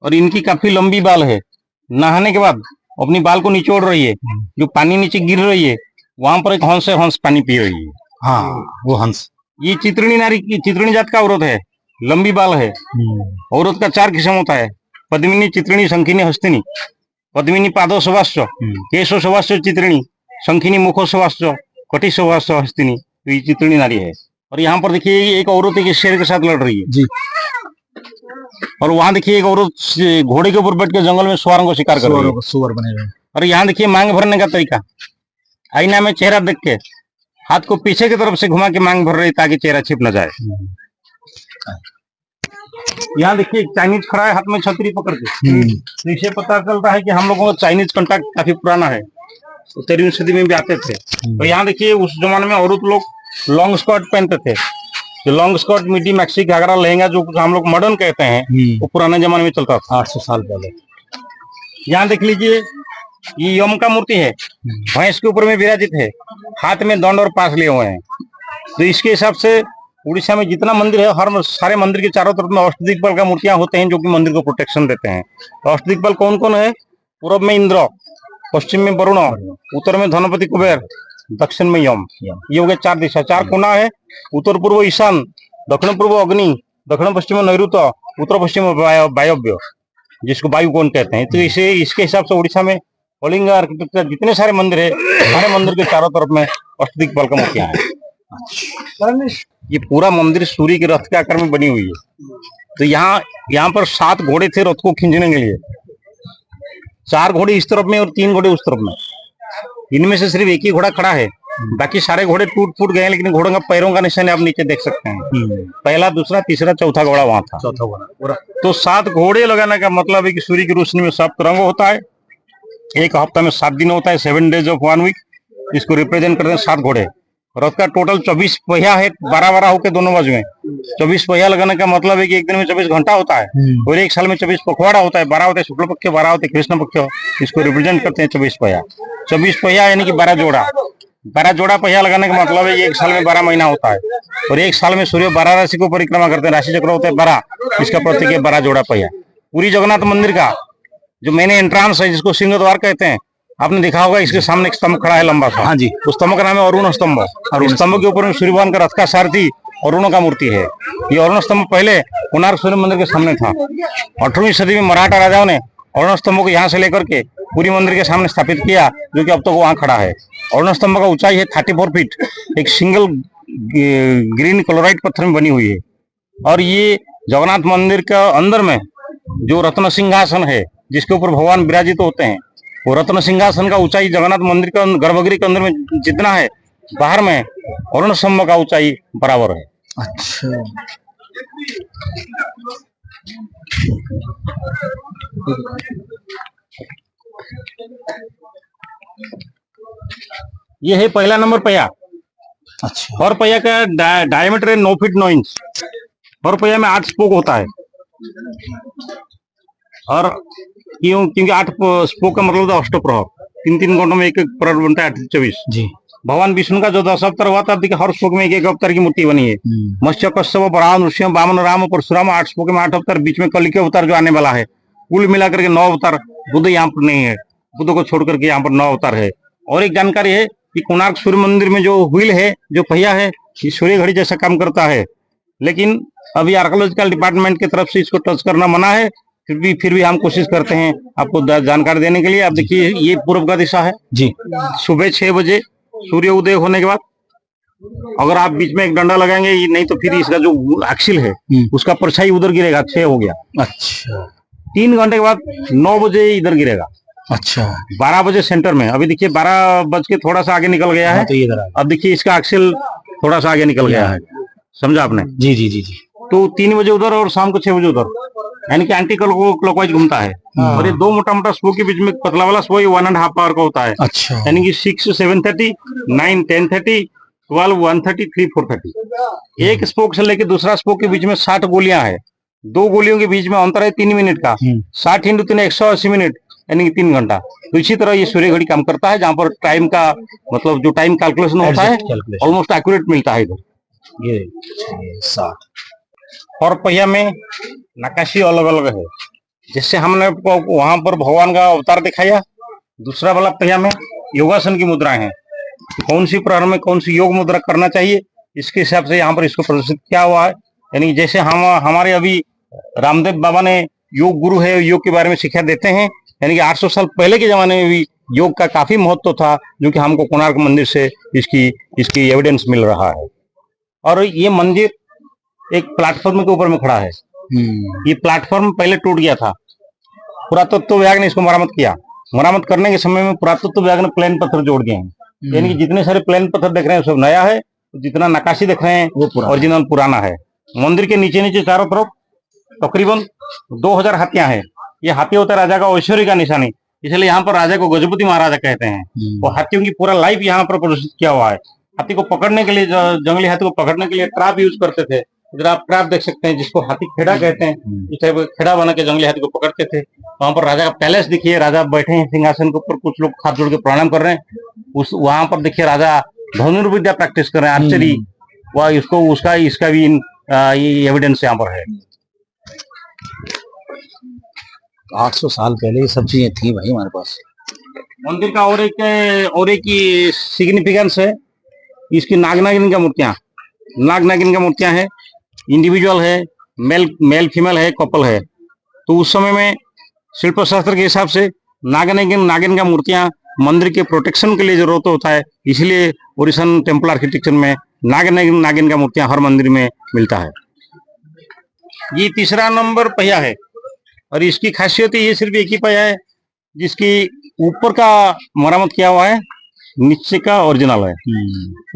और इनकी काफी लंबी बाल है। नहाने के बाद अपनी बाल को निचोड़ रही है, जो पानी नीचे गिर रही है वहां पर एक हंस है, हंस पानी पी रही है। हाँ, वो हंस। ये चित्रणी नारी की, चित्रणी जात का औरत है, लंबी बाल है। औरत का 4 किस्म होता है, पद्मिनी, चित्रिणी, शंखिनी, हस्तिनी। पद्मिनी पादो सवास्य, केशो सवास्य चित्रिणी, शंखिनी मुखो सवास्य, कटी सवास्य हस्तिनी। तो ये चित्रिणी नारी है। और यहाँ पर देखिए एक औरत एक शेर के साथ लड़ रही है जी। और वहां देखिए एक औरत घोड़े के ऊपर बैठ के जंगल में सुअरों को शिकार कर रही है। सुअर बने हुए। और यहाँ देखिए मांग भरने का तरीका, आईना में चेहरा देख के हाथ को पीछे की तरफ से घुमा के मांग भर रही ताकि चेहरा छिप न जाए। यहाँ देखिए चाइनीज खड़ा है हाथ में छतरी पकड़ के। तो इससे पता चलता है कि हम लोगों का चाइनीज कांटेक्ट काफी पुराना है, तो 13वीं सदी में भी आते थे। तो यहाँ देखिए उस जमाने में औरत लोग लॉन्ग स्कर्ट पहनते थे, जो long skirt midi maxi Ghaghara lehenga जो हम लोग मॉडर्न कहते हैं वो पुराने जमाने में चलता था 800 साल पहले। यहाँ देख लीजिए, ये यम का मूर्ति है, भैंस के ऊपर में विराजित है, हाथ में दंड और पास लिए हुए हैं। तो इसके हिसाब से उड़ीसा में जितना मंदिर है, हर सारे मंदिर के चारों तरफ में अष्टदिक्पाल का मूर्तियां होते हैं जो कि मंदिर को प्रोटेक्शन देते हैं। तो अष्टदिक्पाल कौन कौन है? पूर्व में इंद्र, पश्चिम में वरुण, उत्तर में धनपति कुबेर, दक्षिण में यम। ये हो गया 4 दिशा, 4 कोना है। उत्तर पूर्व ईशान, दक्षिण पूर्व अग्नि, दक्षिण पश्चिम नैऋत्य, उत्तर पश्चिम वायव्य, जिसको वायु कोण कहते हैं। तो इसे इसके हिसाब से उड़ीसा में कलिंग आर्किटेक्चर जितने सारे मंदिर है, सारे मंदिर के चारों तरफ में अष्टदिक्पाल का मूर्तियां हैं। ये पूरा मंदिर सूर्य के रथ के आकार में बनी हुई है। तो यहाँ पर 7 घोड़े थे रथ को खींचने के लिए, 4 घोड़े इस तरफ में और 3 घोड़े उस तरफ में। इनमें से सिर्फ एक ही घोड़ा खड़ा है, बाकी सारे घोड़े टूट फूट गए हैं, लेकिन घोड़ों का पैरों का निशान आप नीचे देख सकते हैं। पहला, दूसरा, तीसरा, चौथा घोड़ा वहां था। चौथा घोड़ा। तो 7 घोड़े लगाने का मतलब है कि सूर्य की रोशनी में 7 रंग होता है। एक हफ्ता में 7 दिन होता है, 7 days of 1 week। इसको रिप्रेजेंट करते हैं 7 घोड़े। रथ का टोटल 24 पहिया है, 12-12 होकर दोनों बाजू में। 24 पहिया लगाने का मतलब है कि एक दिन में 24 घंटा होता है, और एक साल में 24 पखवाड़ा होता है। 12 होते हैं शुक्ल पक्ष, 12 होते हैं कृष्ण पक्ष। इसको रिप्रेजेंट करते हैं 24 पहिया। 24 पहिया यानी कि 12 जोड़ा। 12 जोड़ा पहिया लगाने का मतलब है कि एक साल में 12 महीना होता है, और एक साल में सूर्य 12 राशि को परिक्रमा करते हैं। राशि चक्र होते हैं 12, इसका प्रतीक है 12 जोड़ा पहिया। पूरी जगन्नाथ मंदिर का जो मेन एंट्रांस है, जिसको सिंह द्वार कहते हैं, आपने देखा होगा इसके सामने एक स्तंभ खड़ा है लंबा सा। हाँ जी। उस स्तंभ का नाम है अरुण स्तंभ। और स्तंभ के ऊपर में सूर्य भगवान का रथ का सारथी अरुण का मूर्ति है। ये अरुण स्तंभ पहले कोणार्क सूर्य मंदिर के सामने था। 18वीं सदी में मराठा राजाओं ने अरुण स्तंभ को यहाँ से लेकर के पूरी मंदिर के सामने स्थापित किया, जो कि अब तक वहाँ खड़ा है। अरुण स्तंभ का ऊंचाई है 34 फीट, एक सिंगल ग्रीन क्लोराइड पत्थर में बनी हुई है। और ये जगन्नाथ मंदिर का अंदर में जो रत्न सिंहासन है, जिसके ऊपर भगवान विराजित होते हैं, वो रत्न सिंहासन का ऊंचाई जगन्नाथ मंदिर का गर्भगृह के अंदर में जितना है, बाहर में अरुण स्तंभ का ऊंचाई बराबर है। अच्छा। ये है पहला नंबर पहिया। अच्छा। और पहिया का डायमीटर है 9 फीट 9 इंच। और पहिया में 8 स्पोक होता है। और क्योंकि 8 स्पोक का मतलब अष्टप्रहर, 3-3 घंटों में एक प्रहर बनता है, 8-24 जी। भगवान विष्णु का जो 10 अवतार हुआ था, देखिए हर स्पोक में एक अवतार की मूर्ति बनी है। मत्स्य, कश्यप, वराह, नृसिंह, वामन, राम, परशुराम, 8 स्पोक में 8 अवतार। बीच में कल के अवतार जो आने वाला है, कुल मिलाकर के 9 अवतार। बुद्ध यहाँ पर नहीं है, बुद्ध को छोड़ करके यहाँ पर 9 अवतार है। और एक जानकारी है कि कोणार्क सूर्य मंदिर में जो व्हील है, जो पहिया है, ये सूर्य घड़ी जैसा काम करता है, लेकिन अभी आर्कोलॉजिकल डिपार्टमेंट की तरफ से इसको टच करना मना है। फिर भी हम कोशिश करते हैं आपको जानकारी देने के लिए। आप देखिए, ये पूर्व का दिशा है जी। सुबह 6 बजे सूर्य उदय होने के बाद अगर आप बीच में एक डंडा लगाएंगे, नहीं तो फिर इसका जो एक्सिल है उसका परछाई उधर गिरेगा। 6 हो गया। अच्छा। 3 घंटे के बाद 9 बजे इधर गिरेगा। अच्छा। 12 बजे सेंटर में। अभी देखिए 12 बज के थोड़ा सा आगे निकल गया है। तो इधर अब देखिए इसका एक्सिल थोड़ा सा आगे निकल गया है। समझा आपने? जी जी जी जी। तो 3 बजे उधर और शाम को 6 बजे उधर, यानी कि एंटी क्लॉकवाइज घूमता है। और ये 2 मोटा स्पोक के बीच में पतला वाला स्पोक 1.5 पावर का होता है। अच्छा। यानी कि 6 7:30, 9 10:30, 12 1:30, 3 4:30। एक स्पोक से लेके दूसरा स्पोक के बीच में 60 गोलियां है। 2 गोलियों के बीच में अंतर है 3 मिनट का। 60 × 3 180 मिनट, यानी कि 3 घंटा। तो इसी तरह ये सूर्य घड़ी काम करता है, जहाँ पर टाइम का मतलब जो टाइम कैलकुलेशन होता है ऑलमोस्ट एक्यूरेट मिलता है इधर। ये 60। और पहिया में नक्काशी अलग अलग है। जिससे हमने वहां पर भगवान का अवतार दिखाया। दूसरा वाला पहिया में योगासन की मुद्राएं हैं। कौन सी प्रहर में कौन सी योग मुद्रा करना चाहिए, इसके हिसाब से यहाँ पर इसको प्रदर्शित किया हुआ है। यानी जैसे हमारे अभी रामदेव बाबा ने योग गुरु है, योग के बारे में शिक्षा देते हैं। यानी कि 800 साल पहले के जमाने में भी योग का काफी महत्व था, जो कि हमको कोणार्क मंदिर से इसकी एविडेंस मिल रहा है। और ये मंदिर एक प्लेटफॉर्म के ऊपर में खड़ा है। ये प्लेटफॉर्म पहले टूट गया था। पुरातत्व विभाग ने इसको मरम्मत किया। मरम्मत करने के समय में पुरातत्व विभाग ने प्लेन पत्थर जोड़ दिए हैं। यानी कि जितने सारे प्लेन पत्थर देख रहे हैं सब नया है, जितना नक्काशी देख रहे हैं वो ओरिजिनल पुराना है। मंदिर के नीचे नीचे चारों तरफ तकरीबन 2000 हाथियां हैं। ये हाथी होता है राजा का ऐश्वर्य का निशानी, इसलिए यहाँ पर राजा को गजपति महाराजा कहते हैं। और हाथियों की पूरा लाइफ यहाँ पर प्रदर्शित किया हुआ है। हाथी को पकड़ने के लिए, जंगली हाथी को पकड़ने के लिए ट्रैप यूज करते थे। इधर आप ट्रैप देख सकते हैं, जिसको हाथी खेड़ा कहते हैं। इस टाइप का खेड़ा बना के जंगली हाथी को पकड़ते थे। वहां पर राजा का पैलेस दिखिए, राजा बैठे हैं सिंहासन के ऊपर, कुछ लोग हाथ जोड़ के प्रणाम कर रहे हैं। उस वहां पर देखिए राजा धनुर्विद्या प्रैक्टिस कर रहे हैं, आर्चरी। वह इसको उसका इसका भी ये एविडेंस यहाँ पर है। 800 साल पहले ये सब चीजें थी भाई हमारे पास। मंदिर का और एक सिग्निफिकेंस है, इसकी नाग नागिन का मूर्तियां, नाग नागिन का मूर्तियां है, इंडिविजुअल है, मेल फीमेल है, कपल है। तो उस समय में शिल्प शास्त्र के हिसाब से नाग नागिन का मूर्तियां मंदिर के प्रोटेक्शन के लिए जरूरत होता है, इसलिए ओरिसन टेम्पल आर्किटेक्चर में नाग नागिन का मूर्तियां हर मंदिर में मिलता है। ये तीसरा नंबर पहिया है और इसकी खासियत ये सिर्फ एक ही पहिया है, जिसकी ऊपर का मरम्मत किया हुआ है, नीचे का ओरिजिनल है,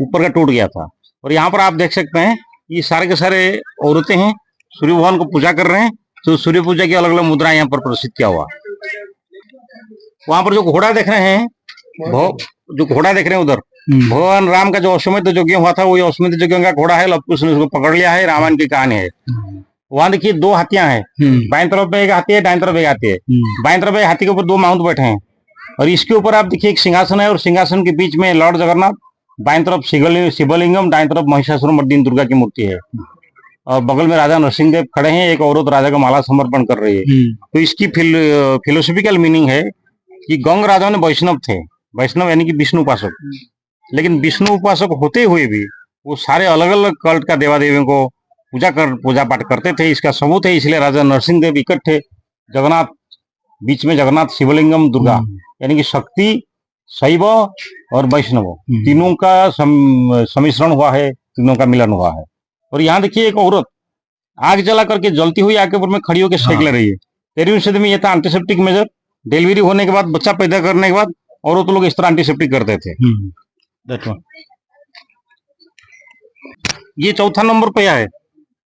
ऊपर का टूट गया था। और यहाँ पर आप देख सकते हैं ये सारे के सारे औरतें हैं, सूर्य भगवान को पूजा कर रहे हैं। तो सूर्य पूजा की अलग अलग मुद्रा यहाँ पर प्रदर्शित किया हुआ। वहां पर जो घोड़ा देख रहे हैं, जो घोड़ा देख रहे हैं उधर, भगवान राम का जो अश्वमेध यज्ञ हुआ था, वही अश्वमेध यज्ञ का घोड़ा है। लव कुश ने उसको पकड़ लिया है, रामायण की कहानी है। वहां देखिए 2 हाथियां हैं, बाएं तरफ में एक हाथी है, दाएं तरफ एक हाथी है। बाएं तरफ हाथी के ऊपर 2 माउंट बैठे हैं और इसके ऊपर आप देखिए एक सिंहासन है और सिंहासन के बीच में लॉर्ड जगन्नाथ, बाएं तरफ शिवलिंगम, दाएं तरफ महिषासुरमर्दिनी दुर्गा की मूर्ति है और बगल में राजा नरसिंह देव खड़े हैं। एक औरत राजा का माला समर्पण कर रही है। तो इसकी फिलोसफिकल मीनिंग है कि गंग राजा ने वैष्णव थे, वैष्णव यानी कि विष्णु उपासक, लेकिन विष्णु उपासक होते हुए भी वो सारे अलग अलग कल्ट का देवा देवियों को पूजा पाठ करते थे। इसका सबूत है, इसलिए राजा नरसिंह देव इकट्ठे, जगन्नाथ बीच में, जगन्नाथ शिवलिंगम दुर्गा, यानी कि शक्ति, शैव और वैष्णव तीनों का सम्मिश्रण हुआ है, तीनों का मिलन हुआ है। और यहाँ देखिए एक औरत आग जला करके जलती हुई आग के ऊपर में खड़ी होकर सेक ले रही है। 13वीं सदी में यह था एंटीसेप्टिक मेजर। डिलीवरी होने के बाद, बच्चा पैदा करने के बाद औरत लोग इस तरह एंटीसेप्टिक करते थे। ये चौथा नंबर पहिया है,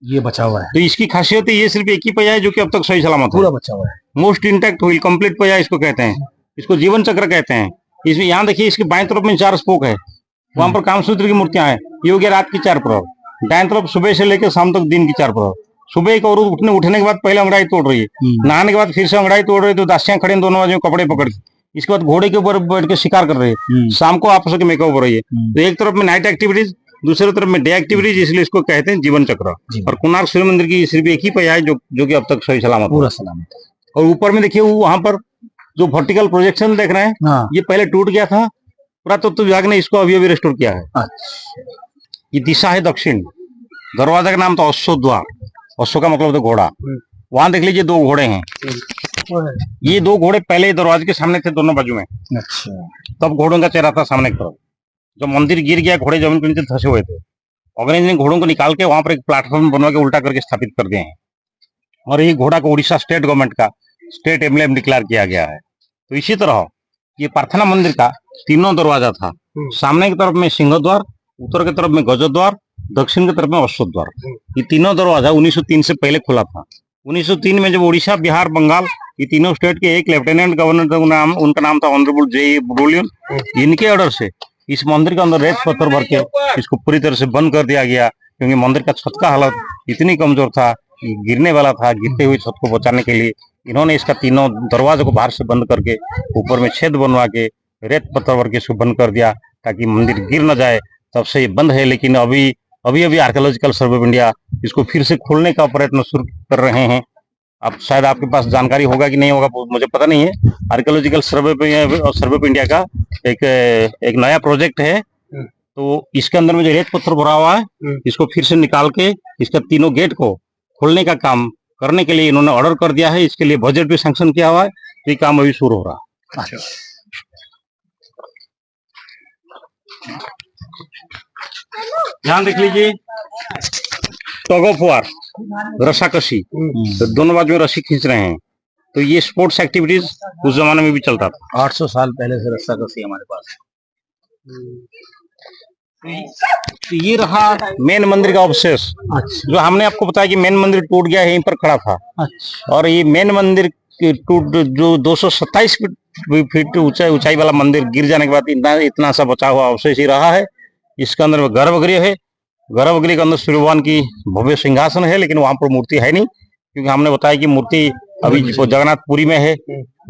ये बचा हुआ है। तो इसकी खासियत है, ये सिर्फ एक ही पहिया है जो कि अब तक सही सलामत है, पूरा बचा हुआ है। मोस्ट इंटैक्ट व्हील, कंप्लीट पहिया इसको कहते हैं, इसको जीवन चक्र कहते हैं। इसमें यहाँ देखिए इसके बाएं तरफ में 4 स्पोक है, वहां पर कामसूत्र की मूर्तियां हैं। ये हो गया रात की 4 प्रहर। दाएं तरफ सुबह से लेकर शाम तक दिन की 4 प्रहर। सुबह एक औरत उठने के बाद पहले अंगड़ाई तोड़ रही है, नहाने के बाद फिर से अंगड़ाई तोड़ रही है, तो दासियां खड़े दोनों बाजू कपड़े पकड़ के, इसके बाद घोड़े के ऊपर बैठ के शिकार कर रहे हैं। शाम को आपस में मेकअप हो रही है। तो एक तरफ में नाइट एक्टिविटीज, दूसरी तरफ में डे एक्टिविटीज, इसलिए इसको कहते हैं जीवन चक्र। और कोणार्क सूर्य मंदिर की सिर्फ एक ही पहिया है जो कि अब तक सही सलामत, पूरा सलामत। और ऊपर में देखिए वहां पर जो वर्टिकल प्रोजेक्शन देख रहे हैं, ये पहले टूट गया था, पुरातत्व विभाग ने इसको अभी रिस्टोर किया है। ये दिशा है दक्षिण, दरवाजा का नाम था अश्व द्वार, अश्व का मतलब तो घोड़ा। वहां देख लीजिए 2 घोड़े हैं, ये 2 घोड़े पहले दरवाजे के सामने थे, दोनों बाजू में। अच्छा। तब घोड़ों का चेहरा था सामने की तरफ। जब मंदिर गिर गया, घोड़े जमीन के नीचे धंसे हुए थे, ऑर्गेनाइजर ने घोड़ों को निकाल के वहां पर एक प्लेटफॉर्म बनवा के उल्टा करके स्थापित कर दिए हैं। और ये घोड़ा को उड़ीसा स्टेट गवर्नमेंट का स्टेट एम्ब्लेम डिक्लेयर किया गया है। तो इसी तरह ये प्रार्थना मंदिर का 3 दरवाजा था, सामने की तरफ में सिंह द्वार, उत्तर की तरफ में गज द्वार, दक्षिण की तरफ में अश्व द्वार। ये 3 दरवाजा 1903 से पहले खुला था। 1903 में जब उड़ीसा, बिहार, बंगाल, ये तीनों स्टेट के एक लेफ्टिनेंट गवर्नर, उनका नाम था ऑनरेबल जे ब्रोलियन, इनके ऑर्डर से इस मंदिर के अंदर रेत पत्थर भर के इसको पूरी तरह से बंद कर दिया गया, क्योंकि मंदिर का छत का हालत इतनी कमजोर था, गिरने वाला था। गिरते हुए छत को बचाने के लिए इन्होंने इसका 3 दरवाजे को बाहर से बंद करके ऊपर में छेद बनवा के रेत पत्थर भर के इसको बंद कर दिया, ताकि मंदिर गिर न जाए। तब से ये बंद है। लेकिन अभी आर्कियोलॉजिकल सर्वे ऑफ इंडिया इसको फिर से खोलने का प्रयत्न शुरू कर रहे हैं। अब शायद आपके पास जानकारी होगा कि नहीं होगा, मुझे पता नहीं है। आर्कियोलॉजिकल सर्वे ऑफ इंडिया का एक नया प्रोजेक्ट है, तो इसके अंदर में जो रेत पत्थर भरा हुआ है, इसको फिर से निकाल के इसका 3 गेट को खोलने का काम करने के लिए इन्होंने ऑर्डर कर दिया है। इसके लिए बजट भी सैंक्शन किया हुआ है, तो ये काम अभी शुरू हो रहा है। ध्यान देख लीजिए, टग ऑफ वार, रस्साकशी, तो दोनों बाजू में रस्सी खींच रहे हैं। तो ये स्पोर्ट्स एक्टिविटीज उस जमाने में भी चलता था। 800 साल पहले से रस्साकशी हमारे पास। तो ये रहा मेन मंदिर का अवशेष। जो हमने आपको बताया कि मेन मंदिर टूट गया है, यहीं पर खड़ा था। और ये मेन मंदिर जो 227 फीट ऊंचाई वाला मंदिर गिर जाने के बाद इतना सा बचा हुआ अवशेष ही रहा है। इसके अंदर गर्भगृह है। गर्भगृह के अंदर सूर्य भगवान की भव्य सिंहासन है, लेकिन वहां पर मूर्ति है नहीं, क्योंकि हमने बताया कि मूर्ति अभी जगन्नाथपुरी में है,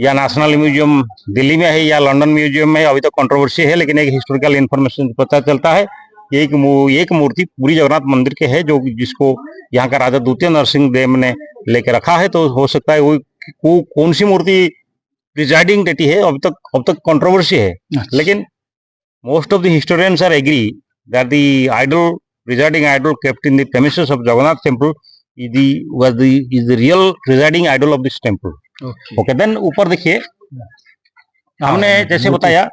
या नेशनल म्यूजियम दिल्ली में है, या लंदन म्यूजियम में। अभी तक कंट्रोवर्सी है, लेकिन एक हिस्टोरिकल इन्फॉर्मेशन पता चलता है कि एक मूर्ति पूरी जगन्नाथ मंदिर के है, जो जिसको यहाँ का राजा द्वितीय नरसिंह देव ने लेके रखा है। तो हो सकता है वो कौन सी मूर्ति प्रिजाइडिंग डेटी है, अब तक कंट्रोवर्सी है। लेकिन most of the historians are agree that the idol presiding idol kept in the premises of Jagannath temple is the real presiding idol of this temple. Okay, then ऊपर देखिए, हमने जैसे बताया,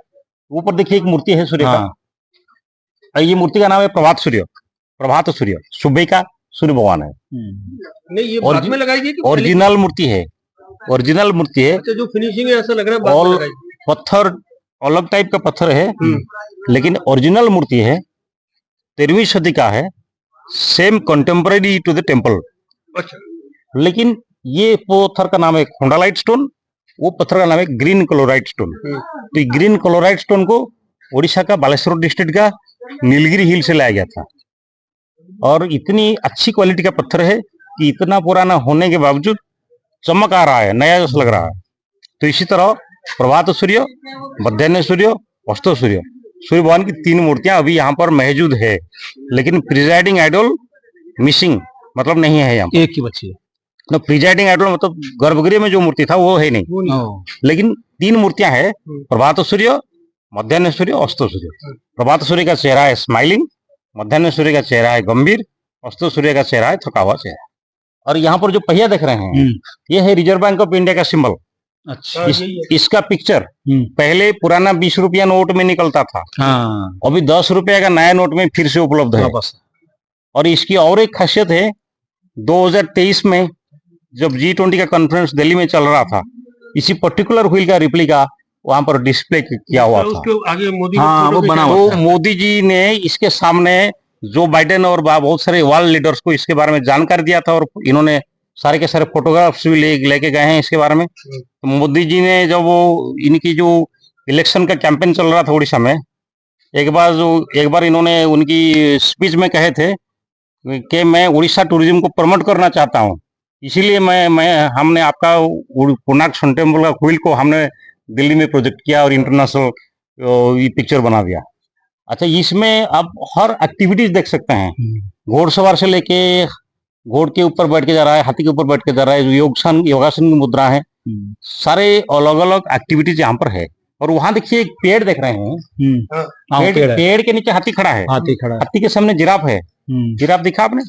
ऊपर देखिए एक मूर्ति है सूर्य का। ये मूर्ति का नाम है प्रभात सूर्य, सुबह का सूर्य भगवान है। नहीं, ये बाद में लगाई गई कि ओरिजिनल मूर्ति है। अच्छा, जो फिनिशिंग है ऐसा लग रहा है बाद में लगाई। पत्थर अलग टाइप का पत्थर है, लेकिन ओरिजिनल मूर्ति है, 13वीं सदी का है, same contemporary to the temple. अच्छा, लेकिन ये पत्थर का नाम है खोंडालाइट स्टोन, वो पत्थर का नाम है ग्रीन क्लोराइट स्टोन। तो ये ग्रीन क्लोराइट स्टोन को उड़ीसा का बालेश्वर डिस्ट्रिक्ट का नीलगिरी हिल से लाया गया था, और इतनी अच्छी क्वालिटी का पत्थर है कि इतना पुराना होने के बावजूद चमक आ रहा है, नया जैसा लग रहा है। तो इसी तरह प्रभात सूर्य, मध्याह्न सूर्य, अस्त सूर्य, सूर्य भगवान की 3 मूर्तियां अभी यहाँ पर मौजूद है, लेकिन प्रिजाइडिंग आइडल मिसिंग, मतलब नहीं है यहाँ। एक ही बची है तो प्रिजाइडिंग आइडल मतलब गर्भगृह में जो मूर्ति था वो है नहीं, लेकिन 3 मूर्तियां हैं, प्रभात सूर्य, मध्याह्न सूर्य, अस्त सूर्य। प्रभात सूर्य का चेहरा है स्माइलिंग, मध्याह्न सूर्य का चेहरा है गंभीर, अस्त सूर्य का चेहरा है थका हुआ चेहरा। और यहाँ पर जो पहिया देख रहे हैं, ये है रिजर्व बैंक ऑफ इंडिया का सिंबल। अच्छा, इसका पिक्चर पहले पुराना 20 रुपया नोट में निकलता था, अभी 10 रुपया का नया नोट में फिर से उपलब्ध है। और इसकी और एक खासियत है, 2023 में जब G20 का कॉन्फ्रेंस दिल्ली में चल रहा था, इसी पर्टिकुलर व्हील का रिप्लिका वहां पर डिस्प्ले किया हुआ था। आगे मोदी वो बना हुआ था। मोदी जी ने इसके सामने जो बाइडेन और बहुत सारे वर्ल्ड लीडर्स को इसके बारे में जानकारी दिया था, और इन्होंने सारे के सारे फोटोग्राफ्स भी लेके गए हैं इसके बारे में। तो मोदी जी ने जब वो इनकी जो इलेक्शन का कैंपेन चल रहा था उड़ीसा में, एक बार इन्होंने उनकी स्पीच में कहे थे कि मैं उड़ीसा टूरिज्म को प्रमोट करना चाहता हूं, इसीलिए हमने आपका कोणार्क सन टेम्पल का व्हील को हमने दिल्ली में प्रोजेक्ट किया और इंटरनेशनल ये पिक्चर बना दिया। अच्छा, इसमें आप हर एक्टिविटीज देख सकते हैं, घोड़सवार से लेके घोड़ के ऊपर बैठ के जा रहा है, हाथी के ऊपर बैठ के जा रहा है, योगासन की मुद्रा है, सारे अलग अलग एक्टिविटीज यहाँ पर है। और वहां देखिए एक पेड़ देख रहे हैं, पेड़ के नीचे हाथी खड़ा है, हाथी के सामने जिराफ है, जिराफ दिखा आपने?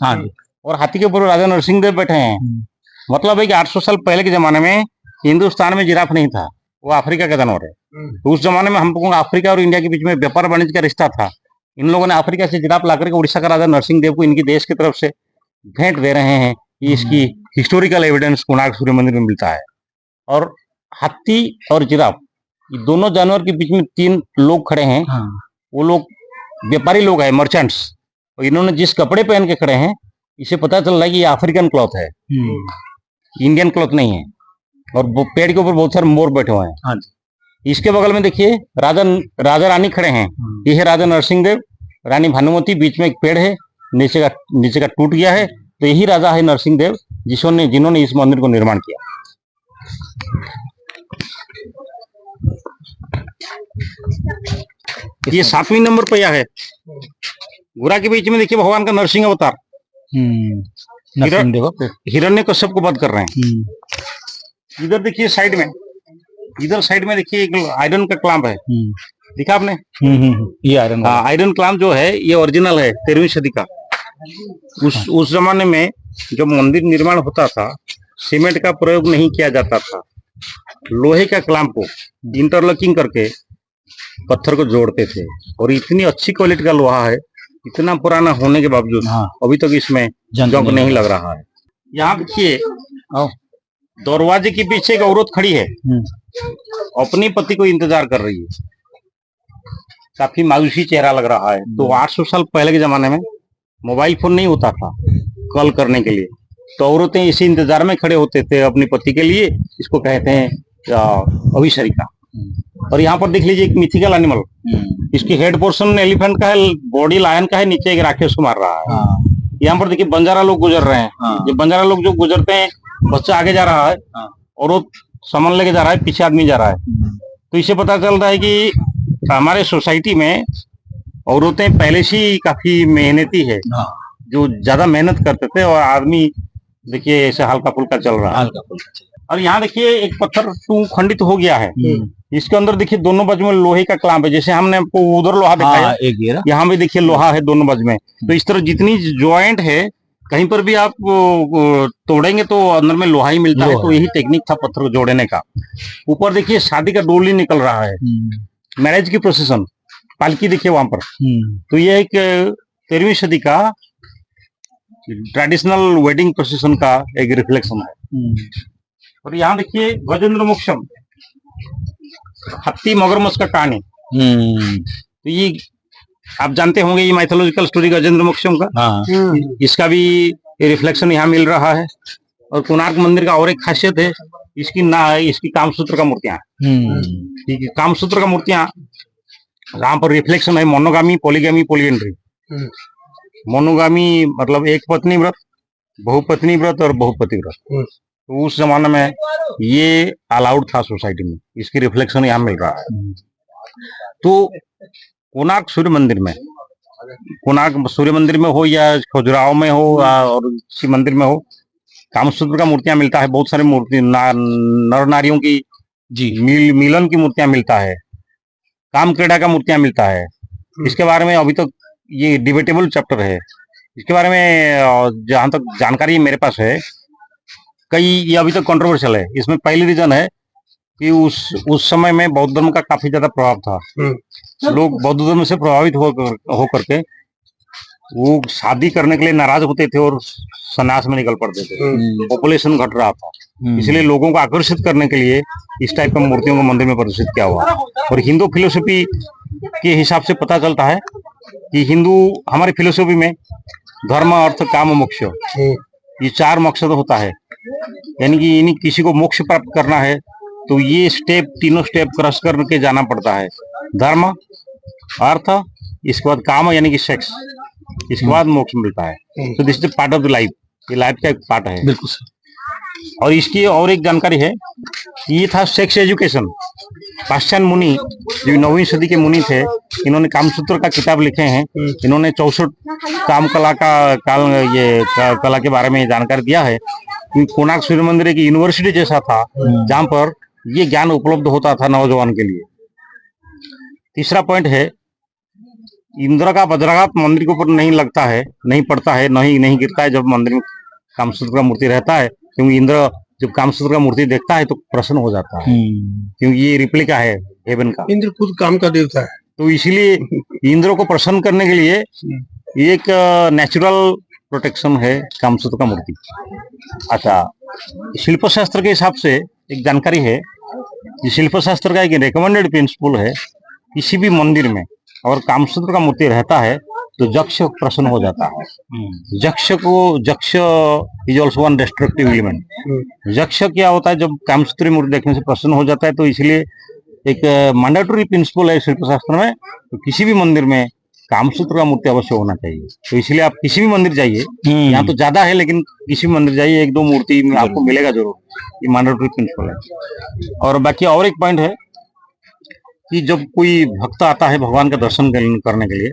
और हाथी के ऊपर राजा नरसिंह देव बैठे हैं। मतलब है कि 800 साल पहले के जमाने में हिंदुस्तान में जिराफ नहीं था, वो अफ्रीका का जानवर है। तो उस जमाने में हम लोगों का अफ्रीका और इंडिया के बीच में व्यापार वाणिज्य का रिश्ता था। इन लोगों ने अफ्रीका से जिराफ ला करके उड़ीसा का राजा नरसिंह देव को इनकी देश की तरफ से भेंट दे रहे हैं। इसकी हिस्टोरिकल एविडेंस कोणार्क सूर्य मंदिर में मिलता है। और हाथी और जिराफ, ये दोनों जानवर के बीच में 3 लोग खड़े हैं। वो लोग व्यापारी लोग हैं, मर्चेंट्स। और इन्होंने जिस कपड़े पहन के खड़े हैं, इसे पता चल रहा है कि ये अफ्रीकन क्लॉथ है, इंडियन क्लॉथ नहीं है। और वो पेड़ के ऊपर बहुत सारे मोर बैठे हुए हैं। इसके बगल में देखिए राजा रानी खड़े हैं। ये है राजा नरसिंह देव, रानी भानुमती, बीच में एक पेड़ है, नीचे का टूट गया है। तो यही राजा है नरसिंह देव, जिन्होंने इस मंदिर को निर्माण किया। ये 7वीं नंबर पहिया है। गुरा के बीच में देखिए भगवान का नरसिंह अवतार, हिरण्यकश्यप को वध कर रहे हैं। इधर देखिए साइड में देखिए एक आयरन का क्लैंप है, दिखा आपने? ये आयरन क्लैंप जो है ये ओरिजिनल है, 13वीं सदी का। उस जमाने में जब मंदिर निर्माण होता था, सीमेंट का प्रयोग नहीं किया जाता था, लोहे का क्लैंप को इंटरलॉकिंग करके पत्थर को जोड़ते थे। और इतनी अच्छी क्वालिटी का लोहा है, इतना पुराना होने के बावजूद अभी तक इसमें जंग नहीं लग रहा है। यहाँ देखिए दरवाजे के पीछे एक औरत खड़ी है, अपने पति को इंतजार कर रही है। काफी मायूसी चेहरा लग रहा है। तो 800 साल पहले के जमाने में मोबाइल फोन नहीं होता था कॉल करने के लिए, तो औरतें इसी इंतजार में खड़े होते थे अपने पति के लिए। इसको कहते हैं अभिसरिका। और यहाँ पर देख लीजिए एक मिथिकल एनिमल, इसकी हेड पोर्शन एलिफेंट का है, बॉडी लायन का है, नीचे एक राक्षस को मार रहा है। हाँ, यहाँ पर देखिए बंजारा लोग गुजर रहे हैं। हाँ। ये बंजारा लोग जो गुजरते हैं, बच्चा आगे जा रहा है और वो सामान लेके जा रहा है, पीछे आदमी जा रहा है। तो इससे पता चल रहा है कि हमारे सोसाइटी में औरतें पहले से ही काफी मेहनती है, जो ज्यादा मेहनत करते थे, और आदमी देखिए ऐसे हल्का फुल्का चल रहा है। हल्का फुल्का। और यहाँ देखिए एक पत्थर खंडित हो गया है। इसके अंदर देखिए दोनों बाजू में लोहे का क्लैंप है, जैसे हमने आपको उधर लोहा दिखाया, हाँ, एक ये रहा। यहाँ भी देखिए लोहा है दोनों बाजू में। तो इस तरह जितनी ज्वाइंट है, कहीं पर भी आप तोड़ेंगे तो अंदर में लोहा ही मिलता है। तो यही टेक्निक था पत्थर को जोड़ने का। ऊपर देखिए शादी का डोली निकल रहा है, मैरिज की प्रोसेशन, पालकी देखिए वहां पर। तो ये एक 13वीं सदी का ट्रेडिशनल वेडिंग प्रोसेशन का एक रिफ्लेक्शन है। और यहाँ देखिए गजेंद्र मोक्षम, हाथी मगरमच्छ का कहानी। तो ये आप जानते होंगे, ये माइथोलॉजिकल स्टोरी गजेंद्र मोक्षम का। हाँ। इसका भी रिफ्लेक्शन यहाँ मिल रहा है। और कोणार्क मंदिर का और एक खासियत है, इसकी कामसूत्र का मूर्तियां। ठीक है, कामसूत्र का मूर्तियां जहाँ पर रिफ्लेक्शन है, मोनोगामी, पॉलीगामी, पॉलीएंड्री। मोनोगामी मतलब एक पत्नी व्रत, बहुपत्नी व्रत और बहुपति व्रत। तो उस जमाने में ये अलाउड था सोसाइटी में, इसकी रिफ्लेक्शन यहाँ मिल रहा है। तो कोणार्क सूर्य मंदिर में, कोणार्क सूर्य मंदिर में हो या खजुराहो में हो और किसी मंदिर में हो, कामसूत्र का मूर्तियां मिलता है। बहुत सारी मूर्ति नर नारियों की मिलन की मूर्तियां मिलता है, काम क्रीड़ा का मूर्तियां मिलता है। इसके बारे में अभी तक ये डिबेटेबल चैप्टर है। इसके बारे में जहां तक जानकारी मेरे पास है, ये अभी तक कंट्रोवर्शियल है। इसमें पहली रीजन है कि उस समय में बौद्ध धर्म का काफी ज्यादा प्रभाव था। लोग बौद्ध धर्म से प्रभावित हो करके वो शादी करने के लिए नाराज होते थे और सन्यास में निकल पड़ते थे। पॉपुलेशन घट रहा था, इसलिए लोगों को आकर्षित करने के लिए इस टाइप की मूर्तियों को मंदिर में प्रदर्शित किया हुआ। और हिंदू फिलोसफी के हिसाब से पता चलता है कि हमारी फिलोसफी में धर्म, अर्थ, काम, मोक्ष, ये 4 मकसद होता है। यानी कि इन्हीं किसी को मोक्ष प्राप्त करना है तो ये तीनों स्टेप क्रॉस करके जाना पड़ता है। धर्म, अर्थ, इसके बाद काम यानी कि सेक्स, इसके बाद मोक्ष मिलता है। तो this is part of the life, ये लाइफ का एक पार्ट है। बिल्कुल। और इसकी और एक जानकारी है, ये था सेक्स एजुकेशन। पाश्चात्य मुनि, जो 9वीं सदी के मुनि थे, इन्होंने कामसूत्र का किताब लिखे हैं। इन्होंने 64 काम कला कला के बारे में जानकारी दिया है। कोणार्क सूर्य मंदिर एक यूनिवर्सिटी जैसा था, जहां पर ये ज्ञान उपलब्ध होता था नौजवान के लिए। तीसरा पॉइंट है, इंद्र का वज्राघात मंदिर के ऊपर नहीं लगता है, नहीं पड़ता है, नहीं गिरता है जब मंदिर में कामसूत्र का मूर्ति रहता है। क्योंकि इंद्र जब कामसूत्र का मूर्ति देखता है तो प्रसन्न हो जाता है, क्योंकि ये रिप्लिका है हेवन का। इंद्र खुद काम का देवता है, तो इसीलिए इंद्र को प्रसन्न करने के लिए एक नेचुरल प्रोटेक्शन है कामसूत्र का मूर्ति। अच्छा, शिल्प शास्त्र के हिसाब से एक जानकारी है, शिल्प शास्त्र का एक रिकमेंडेड प्रिंसिपल है, किसी भी मंदिर में और कामसूत्र का मूर्ति रहता है तो यक्ष प्रसन्न हो जाता है। यक्ष is also one destructive element. यक्ष क्या होता है, जब कामसूत्री मूर्ति देखने से प्रसन्न हो जाता है। तो इसलिए एक मैंडेटरी प्रिंसिपल है शिल्प शास्त्र में, तो किसी भी मंदिर में कामसूत्र का मूर्ति अवश्य होना चाहिए। तो इसलिए आप किसी भी मंदिर जाइए, यहाँ तो ज्यादा है लेकिन किसी भी मंदिर जाइए, 1-2 मूर्ति में आपको मिलेगा जरूर। ये मैंडेटरी प्रिंसिपल है। और बाकी और एक पॉइंट है कि जब कोई भक्त आता है भगवान का दर्शन करने के लिए,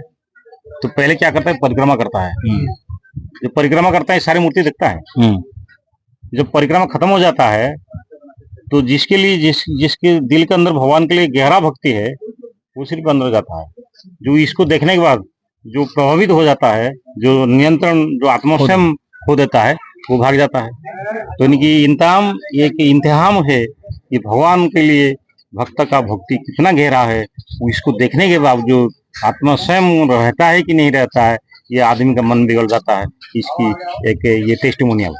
तो पहले क्या करता है, परिक्रमा करता है। जब परिक्रमा करता है सारी मूर्ति देखता है। जब परिक्रमा खत्म हो जाता है तो जिसके दिल के अंदर भगवान के लिए गहरा भक्ति है, वो सिर्फ अंदर जाता है। जो इसको देखने के बाद जो प्रभावित हो जाता है, जो नियंत्रण, जो आत्मसंयम खो देता है, वो भाग जाता है। तो इनकी इंतहाम है कि भगवान के लिए भक्त का भक्ति कितना गहरा है, वो इसको देखने के बाद जो आत्मसंयम रहता है कि नहीं रहता है, ये आदमी का मन बिगड़ जाता है। इसकी एक ये टेस्टिमोनियल।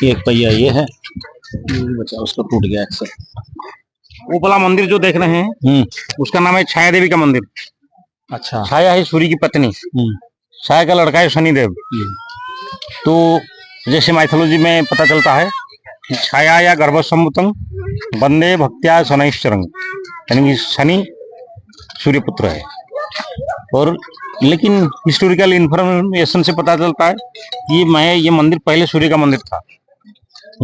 एक पहिया ये है, बचा उसका टूट गया अक्सर। वो वाला मंदिर जो देख रहे हैं, उसका नाम है छाया देवी का मंदिर। अच्छा। छाया है सूर्य की पत्नी, छाया का लड़का है शनिदेव। तो जैसे माइथोलॉजी में पता चलता है कि छाया या गर्भसम्भूतम वंदे भक्त्या शनैश्चरं, यानी कि शनि सूर्यपुत्र है। और लेकिन हिस्टोरिकल इंफॉर्मेशन से पता चलता है कि ये मंदिर पहले सूर्य का मंदिर था।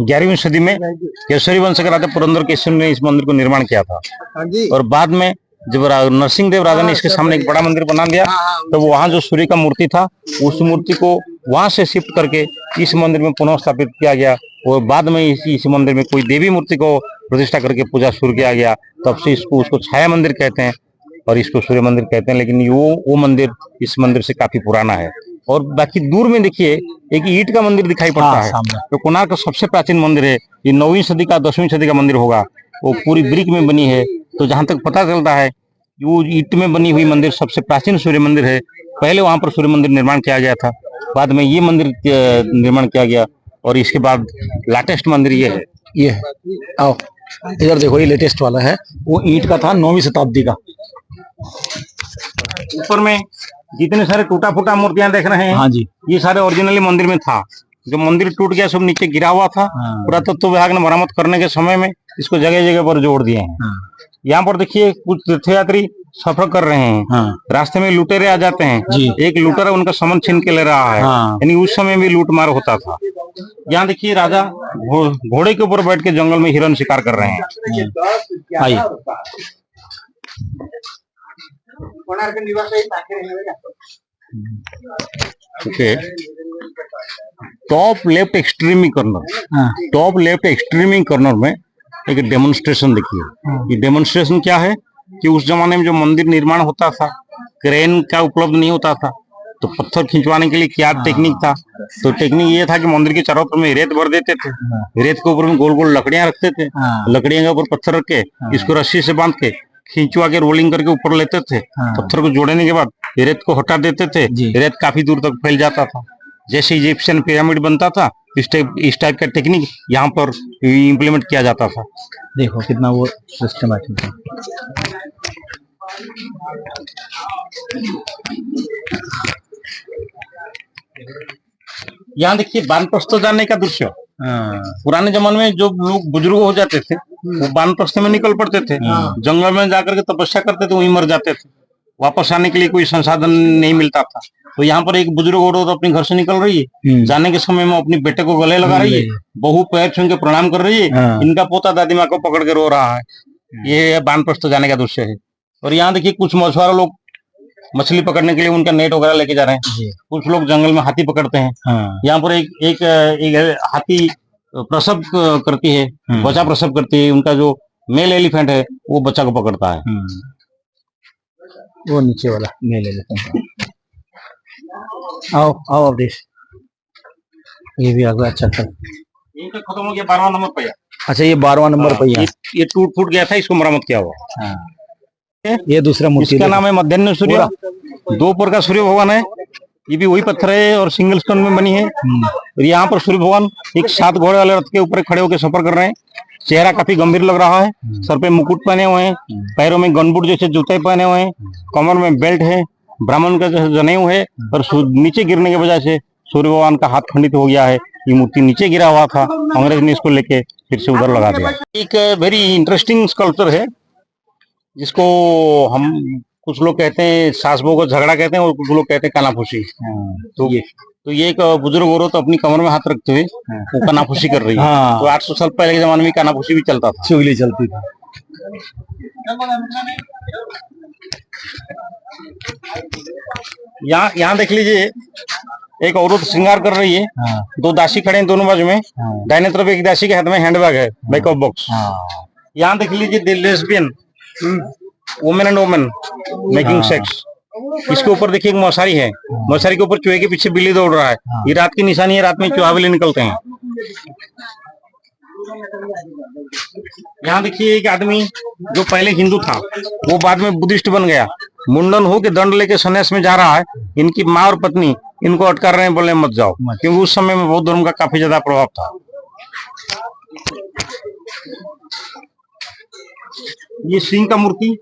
11वीं सदी में केसरी वंश के राजा पुरंदर केसरी ने इस मंदिर को निर्माण किया था। और बाद में जब नरसिंह देव राजा ने इसके सामने एक बड़ा मंदिर बना दिया, तो वहां जो सूर्य का मूर्ति था, उस मूर्ति को वहां से शिफ्ट करके इस मंदिर में पुनः स्थापित किया गया। और बाद में इस मंदिर में कोई देवी मूर्ति को प्रतिष्ठा करके पूजा शुरू किया गया। तब से उसको छाया मंदिर कहते हैं और इसको सूर्य मंदिर कहते हैं। लेकिन वो मंदिर इस मंदिर से काफी पुराना है। और बाकी दूर में देखिए एक ईंट का मंदिर दिखाई पड़ता है, तो कोणार्क का सबसे प्राचीन मंदिर है। ये 9वीं सदी का 10वीं सदी का मंदिर होगा। वो पूरी ब्रिक में बनी है। तो जहां तक पता चलता है वो ईंट में बनी हुई मंदिर सबसे प्राचीन सूर्य मंदिर है। पहले वहां पर सूर्य मंदिर निर्माण किया गया था, बाद में ये मंदिर निर्माण किया गया। और इसके बाद लेटेस्ट मंदिर ये है। ये है, आओ इधर देखो, ये लेटेस्ट वाला है। वो ईंट का था, 9वीं शताब्दी का। ऊपर में जितने सारे टूटा फूटा मूर्तियां देख रहे हैं, हाँ जी, ये सारे ओरिजिनली मंदिर में था। जो मंदिर टूट गया सब नीचे गिरा हुआ था। पुरातत्व विभाग ने मरम्मत करने के समय में इसको जगह जगह पर जोड़ दिए हैं। यहाँ पर देखिए कुछ तीर्थयात्री सफर कर रहे हैं। रास्ते में लुटेरे आ जाते हैं जी। एक लुटेरा उनका सामान छीन के ले रहा है। यानी उस समय भी लूट मार होता था। यहाँ देखिए राजा घोड़े के ऊपर बैठ के जंगल में हिरण शिकार कर रहे हैं। आइए, टॉप लेफ्ट एक्सट्रीमी कॉर्नर में एक डेमोन्स्ट्रेशन देखिए। ये डेमोन्स्ट्रेशन क्या है कि उस जमाने में जो मंदिर निर्माण होता था, क्रेन का उपलब्ध नहीं होता था, तो पत्थर खिंचवाने के लिए क्या टेक्निक था। तो टेक्निक ये था कि मंदिर के चारों तरफ में रेत भर देते थे। रेत के ऊपर में गोल गोल लकड़ियां रखते थे। लकड़ियों के ऊपर पत्थर रख के इसको रस्सी से बांध के खींचवा के रोलिंग करके ऊपर लेते थे। पत्थर को जोड़ने के बाद रेत को हटा देते थे। रेत काफी दूर तक फैल जाता था। जैसे इजिप्शियन पिरामिड बनता था, इस टाइप का टेक्निक यहाँ पर इम्प्लीमेंट किया जाता था। देखो कितना वो सिस्टमैटिक है। यहाँ देखिए वानप्रस्थ जाने का दृश्य। पुराने जमाने में जो लोग बुजुर्ग हो जाते थे वो वानप्रस्थ में निकल पड़ते थे। जंगल में जाकर के तपस्या करते थे, वहीं मर जाते थे। वापस आने के लिए कोई संसाधन नहीं मिलता था। तो यहाँ पर एक बुजुर्ग औरत अपने घर से निकल रही है। जाने के समय में अपनी बेटे को गले लगा रही है। बहू पैर छू के प्रणाम कर रही है। इनका पोता दादी माँ को पकड़ के रो रहा है। ये वानप्रस्थ जाने का दृश्य है। और यहाँ देखिए कुछ मछुआरा लोग मछली पकड़ने के लिए उनका नेट वगैरह लेके जा रहे हैं। कुछ लोग जंगल में हाथी पकड़ते हैं। यहाँ पर एक हाथी प्रसव करती है, बच्चा प्रसव करती है। उनका जो मेल एलिफेंट है वो बच्चा को पकड़ता है। वो नीचे वाला मेल एलिफेंट। आओ आओ अवधेश, ये भी आ गया। अच्छा अच्छा, इनका खत्म हो गया 12वां नंबर पहिया। अच्छा, ये 12वां नंबर पहिया। ये टूट फूट गया था, इसको मरम्मत किया हुआ। ये दूसरा मूर्ति, इसका नाम है मध्यान्ह सूर्य। 2 पर का सूर्य भगवान है। ये भी वही पत्थर है और सिंगल स्टोन में बनी है। और यहाँ पर सूर्य भगवान एक 7 घोड़े वाले रथ के ऊपर खड़े होकर सफर कर रहे हैं। चेहरा काफी गंभीर लग रहा है। सर पे मुकुट पहने हुए हैं, पैरों में गनबूट जैसे जूते पहने हुए हैं, कमर में बेल्ट है, ब्राह्मण का जैसे जनेऊ है। और नीचे गिरने की वजह से सूर्य भगवान का हाथ खंडित हो गया है। ये मूर्ति नीचे गिरा हुआ था, अंग्रेज ने इसको लेके फिर से उधर लगा दिया। एक वेरी इंटरेस्टिंग स्कल्पचर है जिसको हम कुछ लोग कहते हैं सासबो को झगड़ा कहते हैं और कुछ लोग कहते हैं कानाफूसी। तो ये एक बुजुर्ग औरत अपनी कमर में हाथ रखते हुए वो कानाफूसी कर रही है। तो 800 साल पहले के जमाने में कानाफूसी भी चलता था, चुगली चलती थी। यहाँ देख लीजिए, एक औरत श्रृंगार कर रही है। 2 दासी खड़े हैं दोनों बाजू में। दाहिने तरफ एक दासी के हाथ में हैंडबैग है, बैकअप बॉक्स। यहाँ देख लीजिए the lesbian women and women making sex. इसके ऊपर देखिए एक मौसारी है। मौसारी के ऊपर चूहे के पीछे बिल्ली दौड़ रहा है। ये रात की निशानी है, रात में चूहा बिल्ली निकलते हैं। यहाँ देखिए एक आदमी जो पहले हिंदू था वो बाद में बुद्धिस्ट बन गया। मुंडन हो के दंड लेके सन्यास में जा रहा है। इनकी माँ और पत्नी इनको अटका रहे हैं, बोले मत जाओ, क्योंकि उस समय में बौद्ध धर्म का काफी ज्यादा प्रभाव था। ये सिंह का मूर्ति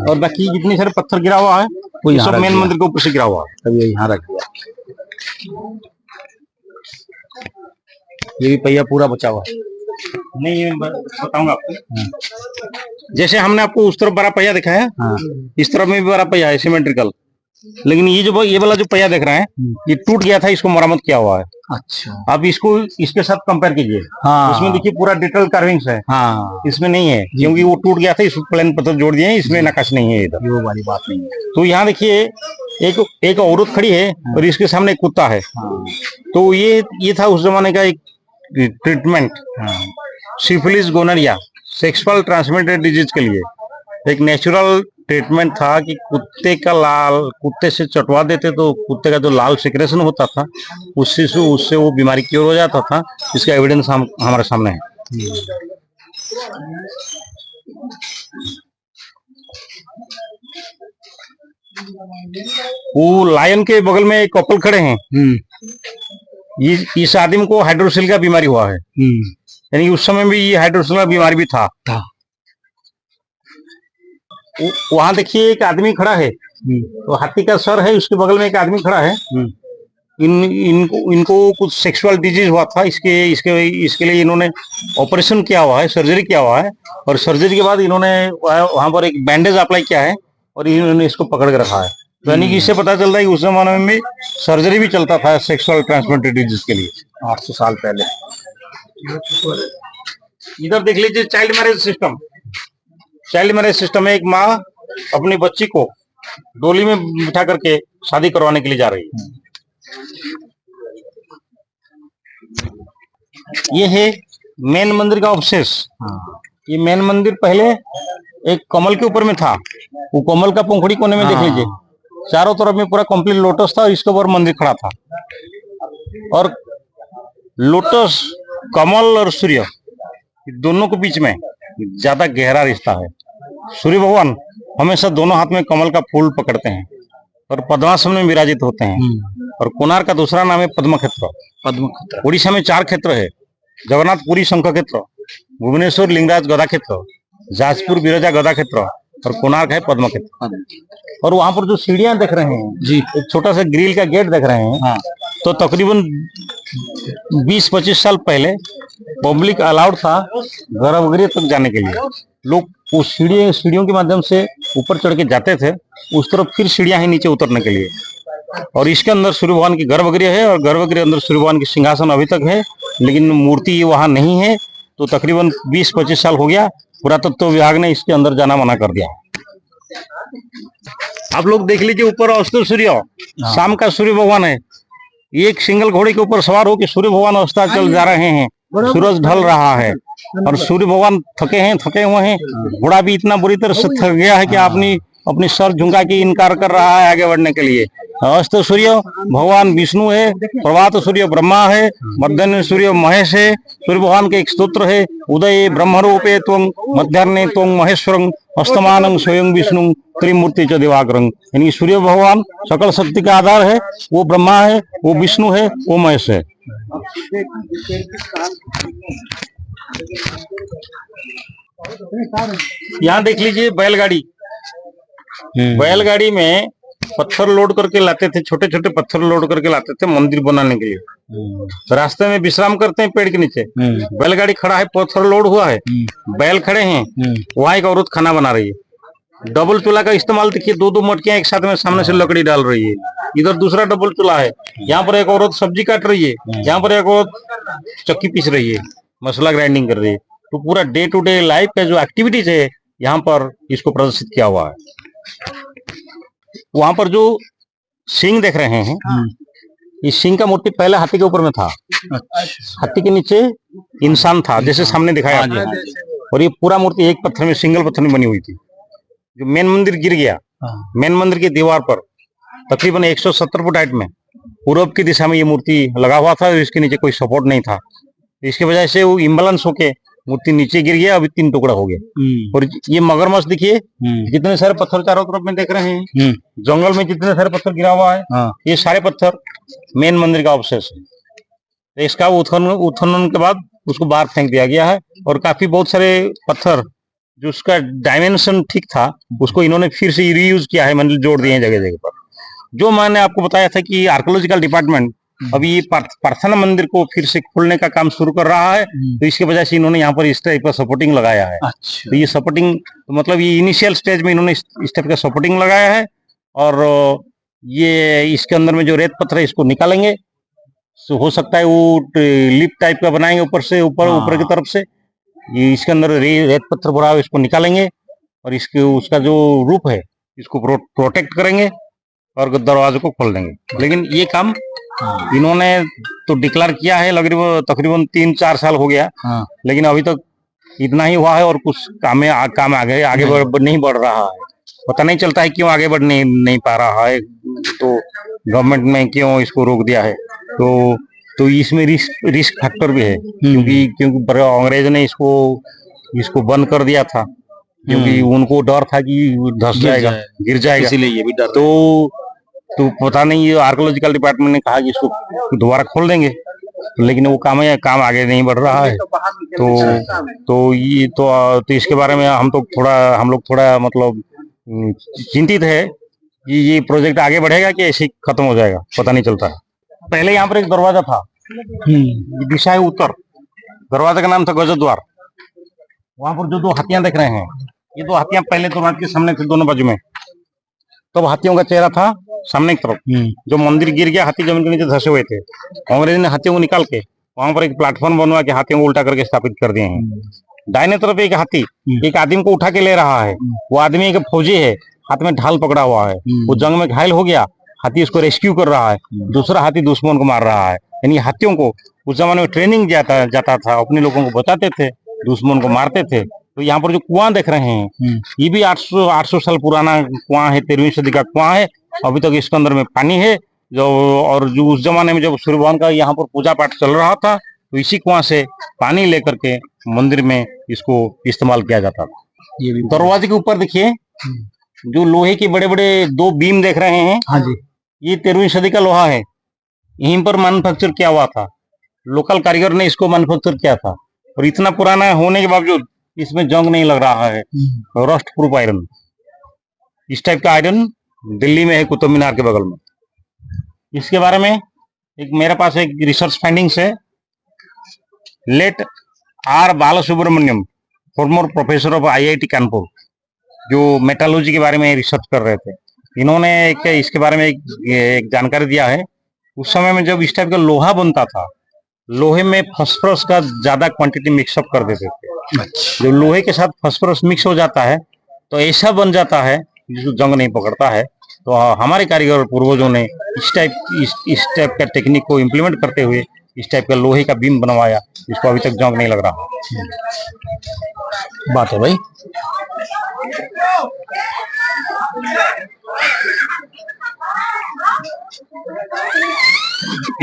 और बाकी जितने सारे पत्थर गिरा हुआ है वो सब मेन मंदिर के ऊपर से गिरा हुआ है। तभी यहाँ रख दिया। ये भी पहिया पूरा बचा हुआ है। नहीं, बताऊंगा आपको। जैसे हमने आपको उस तरफ बड़ा पहिया दिखाया, हाँ इस तरफ में भी बड़ा पहिया है सिमेट्रिकल, लेकिन ये वाला जो पहिया देख रहे हैं, ये टूट गया था, इसको मरम्मत किया हुआ है। अच्छा आप इसको इसके साथ कंपेयर कीजिए। हाँ इसमें देखिए पूरा डिटेल कार्विंग्स है, हाँ इसमें नहीं है, क्योंकि वो टूट गया था, इसमें प्लेन पत्थर जोड़ दिए हैं, इसमें नकाश नहीं है इधर। ये वो वाली बात नहीं है। तो यहाँ देखिए एक औरत खड़ी है और इसके सामने एक कुत्ता है। हाँ तो ये था उस जमाने का एक ट्रीटमेंट, हाँ सिफिलिस गोनरिया सेक्सुअल ट्रांसमिटेड डिजीज के लिए एक नेचुरल ट्रीटमेंट था कि कुत्ते से चटवा देते तो कुत्ते का जो लाल सिक्रेशन होता था उससे वो बीमारी क्योर हो जाता था। इसका एविडेंस हमारे सामने है। वो लायन के बगल में एक कपल खड़े हैं। इस आदमी को हाइड्रोसिल का बीमारी हुआ है, यानी उस समय भी ये हाइड्रोसिल का बीमारी भी था। वहां देखिए एक आदमी खड़ा है, तो हाथी का सर है, उसके बगल में एक आदमी खड़ा है। इनको कुछ सेक्सुअल डिजीज हुआ था, इसके लिए इन्होंने ऑपरेशन किया हुआ है, सर्जरी किया हुआ है, और सर्जरी के बाद इन्होंने वहां पर एक बैंडेज अप्लाई किया है और इन्होंने इसको पकड़ के रखा है। तो यानी कि इससे पता चलता है कि उस जमाने में सर्जरी भी चलता था सेक्सुअल ट्रांसमिटेड डिजीज के लिए 800 साल पहले। इधर देख लीजिए child marriage system. Child marriage system में एक माँ अपनी बच्ची को डोली में बिठा करके शादी करवाने के लिए जा रही है। ये है मेन मंदिर का अवशेष। ये मेन मंदिर पहले एक कमल के ऊपर में था, वो कमल का पंखुड़ी कोने में देख लीजिए, चारों तरफ में पूरा कंप्लीट लोटस था और इसके ऊपर मंदिर खड़ा था। और लोटस, कमल और सूर्य दोनों के बीच में ज्यादा गहरा रिश्ता है। सूर्य भगवान हमेशा दोनों हाथ में कमल का फूल पकड़ते हैं और पद्मासन में विराजित होते हैं। और कोणार्क का दूसरा नाम है पद्म क्षेत्र। उड़ीसा में 4 क्षेत्र है, जगन्नाथपुरी शंख क्षेत्र, भुवनेश्वर लिंगराज गदा क्षेत्र, जाजपुर बिरजा गदा क्षेत्र और कोणार्क है पद्म क्षेत्र। और वहां पर जो सीढ़ियां देख रहे हैं जी, एक छोटा सा ग्रिल का गेट देख रहे हैं। हाँ। तो तकरीबन 20-25 साल पहले पब्लिक अलाउड था गर्भगृह तक जाने के लिए। लोग उस सीढ़ियों के माध्यम से ऊपर चढ़ के जाते थे, उस तरफ फिर सीढ़ियां हैं नीचे उतरने के लिए। और इसके अंदर सूर्य भगवान की गर्भगृह है और गर्भगृह अंदर सूर्य भगवान की सिंहासन अभी तक है, लेकिन मूर्ति वहां नहीं है। तो तकरीबन 20-25 साल हो गया, पुरातत्व विभाग ने इसके अंदर जाना मना कर दिया। आप लोग देख लीजिए ऊपर अस्त सूर्य, शाम का सूर्य भगवान है। एक सिंगल घोड़े के ऊपर सवार होकर सूर्य भगवान अस्ताचल जा रहे हैं, सूरज ढल रहा है और सूर्य भगवान थके हुए हैं। घोड़ा भी इतना बुरी तरह से थक गया है कि अपनी सर झुका के इनकार कर रहा है आगे बढ़ने के लिए। अस्त सूर्य भगवान विष्णु है, प्रभात सूर्य ब्रह्मा है, मध्याह्न सूर्य महेश है। सूर्य भगवान के एक स्तोत्र है, उदय ब्रह्मरूपे त्वं मध्याह्ने त्वं महेश्वरं अस्तमानं स्वयं विष्णु त्रिमूर्ति च दिवाकरं। यानी सूर्य भगवान सकल शक्ति का आधार है, वो ब्रह्मा है, वो विष्णु है, वो महेश है। यहाँ देख लीजिए बैलगाड़ी। बैलगाड़ी में पत्थर लोड करके लाते थे, छोटे छोटे पत्थर लोड करके लाते थे मंदिर बनाने के लिए। रास्ते में विश्राम करते हैं पेड़ के नीचे, बैलगाड़ी खड़ा है, पत्थर लोड हुआ है, बैल खड़े हैं, वहां एक औरत खाना बना रही है। डबल चूल्हा का इस्तेमाल देखिए, 2-2 मटकियां एक साथ में सामने से लकड़ी डाल रही है। इधर दूसरा डबल चूल्हा है, यहाँ पर एक औरत सब्जी काट रही है, यहाँ पर एक औरत चक्की पीस रही है, मसाला ग्राइंडिंग कर रही है। तो पूरा डे टू डे लाइफ का जो एक्टिविटीज है यहाँ पर इसको प्रदर्शित किया हुआ है। वहां पर जो सिंह देख रहे हैं, इस सिंह का मूर्ति पहले हाथी के ऊपर में था। हाथी के नीचे इंसान था, जैसे सामने दिखाया आपने। और ये पूरा मूर्ति एक पत्थर में, सिंगल पत्थर में बनी हुई थी। जो मेन मंदिर गिर गया, मेन मंदिर की दीवार पर तकरीबन 170 फुट हाइट में पूर्व की दिशा में ये मूर्ति लगा हुआ था और इसके नीचे कोई सपोर्ट नहीं था। इसकी वजह से वो इम्बैलेंस होके मूर्ति नीचे गिर गया, अभी 3 टुकड़ा हो गया। और ये मगरमच्छ देखिए, जितने सारे पत्थर चारों तरफ में देख रहे हैं, जंगल में जितने सारे पत्थर गिरा हुआ है, ये सारे पत्थर मेन मंदिर का अवशेष है। इसका उत्खनन के बाद उसको बाहर फेंक दिया गया है और काफी बहुत सारे पत्थर जो उसका डायमेंशन ठीक था उसको इन्होंने फिर से रीयूज किया है, मंदिर जोड़ दिए हैं जगह जगह पर। जो मैंने आपको बताया था कि आर्कियोलॉजिकल डिपार्टमेंट अभी ये प्रार्थना मंदिर को फिर से खोलने का काम शुरू कर रहा है, तो इसकी वजह से इन्होंने यहाँ पर इस टाइप का सपोर्टिंग लगाया है। अच्छा। तो ये सपोर्टिंग तो मतलब ये इनिशियल स्टेज में इन्होंने इस टाइप का सपोर्टिंग लगाया है, और ये इसके अंदर में जो रेत पत्थर है इसको निकालेंगे, तो हो सकता है वो लिप टाइप का बनाएंगे ऊपर से, ऊपर की तरफ से ये इसके अंदर रेत पत्थर भरा हुआ इसको निकालेंगे, और इसके उसका जो रूप है इसको प्रोटेक्ट करेंगे और दरवाजे को खोल देंगे। लेकिन ये काम इन्होंने तो डिक्लेयर किया है, तकरीबन 3-4 साल हो गया, लेकिन अभी तक इतना ही हुआ है और कुछ काम आगे नहीं बढ़ रहा है। पता नहीं चलता है क्यों आगे बढ़ नहीं पा रहा है, तो गवर्नमेंट ने क्यों इसको रोक दिया है। तो इसमें रिस्क फैक्टर भी है, क्योंकि अंग्रेज ने इसको बंद कर दिया था, क्योंकि उनको डर था कि धस जाएगा, गिर जाएगा, इसीलिए ये भी डर। तो पता नहीं, ये आर्कोलॉजिकल डिपार्टमेंट ने कहा कि इसको दोबारा खोल देंगे, लेकिन वो काम आगे नहीं बढ़ रहा है। तो इसके बारे में हम लोग थोड़ा मतलब चिंतित है कि ये प्रोजेक्ट आगे बढ़ेगा कि ऐसे खत्म हो जाएगा, पता नहीं चलता है। पहले यहाँ पर एक दरवाजा था, दिशा है उत्तर, दरवाजे का नाम था गजो द्वार। वहां पर जो 2 हाथियां देख रहे हैं, ये 2 हाथियां पहले दरवाजे के सामने थे, दोनों बाजू में। तब हाथियों का चेहरा था सामने की तरफ। जो मंदिर गिर गया, हाथी जमीन के नीचे धसे हुए थे, अंग्रेज ने हाथियों को निकाल के वहां पर एक प्लेटफॉर्म बनवा के हाथियों को उल्टा करके स्थापित कर दिए हैं। दाहिने तरफ एक हाथी एक आदमी को उठा के ले रहा है, वो आदमी एक फौजी है, हाथ में ढाल पकड़ा हुआ है, वो जंग में घायल हो गया, हाथी उसको रेस्क्यू कर रहा है, दूसरा हाथी दुश्मन को मार रहा है। यानी हाथियों को उस जमाने में ट्रेनिंग जाता था, अपने लोगों को बचाते थे, दुश्मन को मारते थे। तो यहाँ पर जो कुआं देख रहे हैं, ये भी 800 साल पुराना कुआं है, 13वीं सदी का कुआं है। अभी तक इसके अंदर में पानी है, और जो उस जमाने में जब सूर्य भगवान का यहाँ पर पूजा पाठ चल रहा था, तो इसी कुआं से पानी लेकर के मंदिर में इसको इस्तेमाल किया जाता था। ये भी दरवाजे के ऊपर देखिए, जो लोहे के बड़े बड़े 2 बीम देख रहे हैं, हाँ जी, ये 13वीं सदी का लोहा है, यहीं पर मैन्युफैक्चर किया हुआ था, लोकल कारीगर ने इसको मैन्युफैक्चर किया था। और इतना पुराना होने के बावजूद इसमें जंग नहीं लग रहा है, रस्ट प्रूफ आयरन। इस टाइप का आयरन दिल्ली में है, कुतुब मीनार के बगल में। इसके बारे में मेरे पास एक रिसर्च फाइंडिंग्स है। Late R Balasubramaniam, former professor of IIT Kanpur, जो मेटालॉजी के बारे में रिसर्च कर रहे थे, इन्होंने इसके बारे में एक जानकारी दिया है। उस समय में जब इस टाइप का लोहा बनता था, लोहे में फास्फोरस का ज्यादा क्वांटिटी मिक्सअप कर देते थे। जो लोहे के साथ फास्फोरस मिक्स हो जाता है तो ऐसा बन जाता है जिसको जंग नहीं पकड़ता है। तो हमारे कारीगर और पूर्वजों ने इस टाइप का टेक्निक को इम्प्लीमेंट करते हुए इस टाइप का लोहे का बीम बनवाया, जिसको अभी तक जंग नहीं लग रहा। बात है भाई।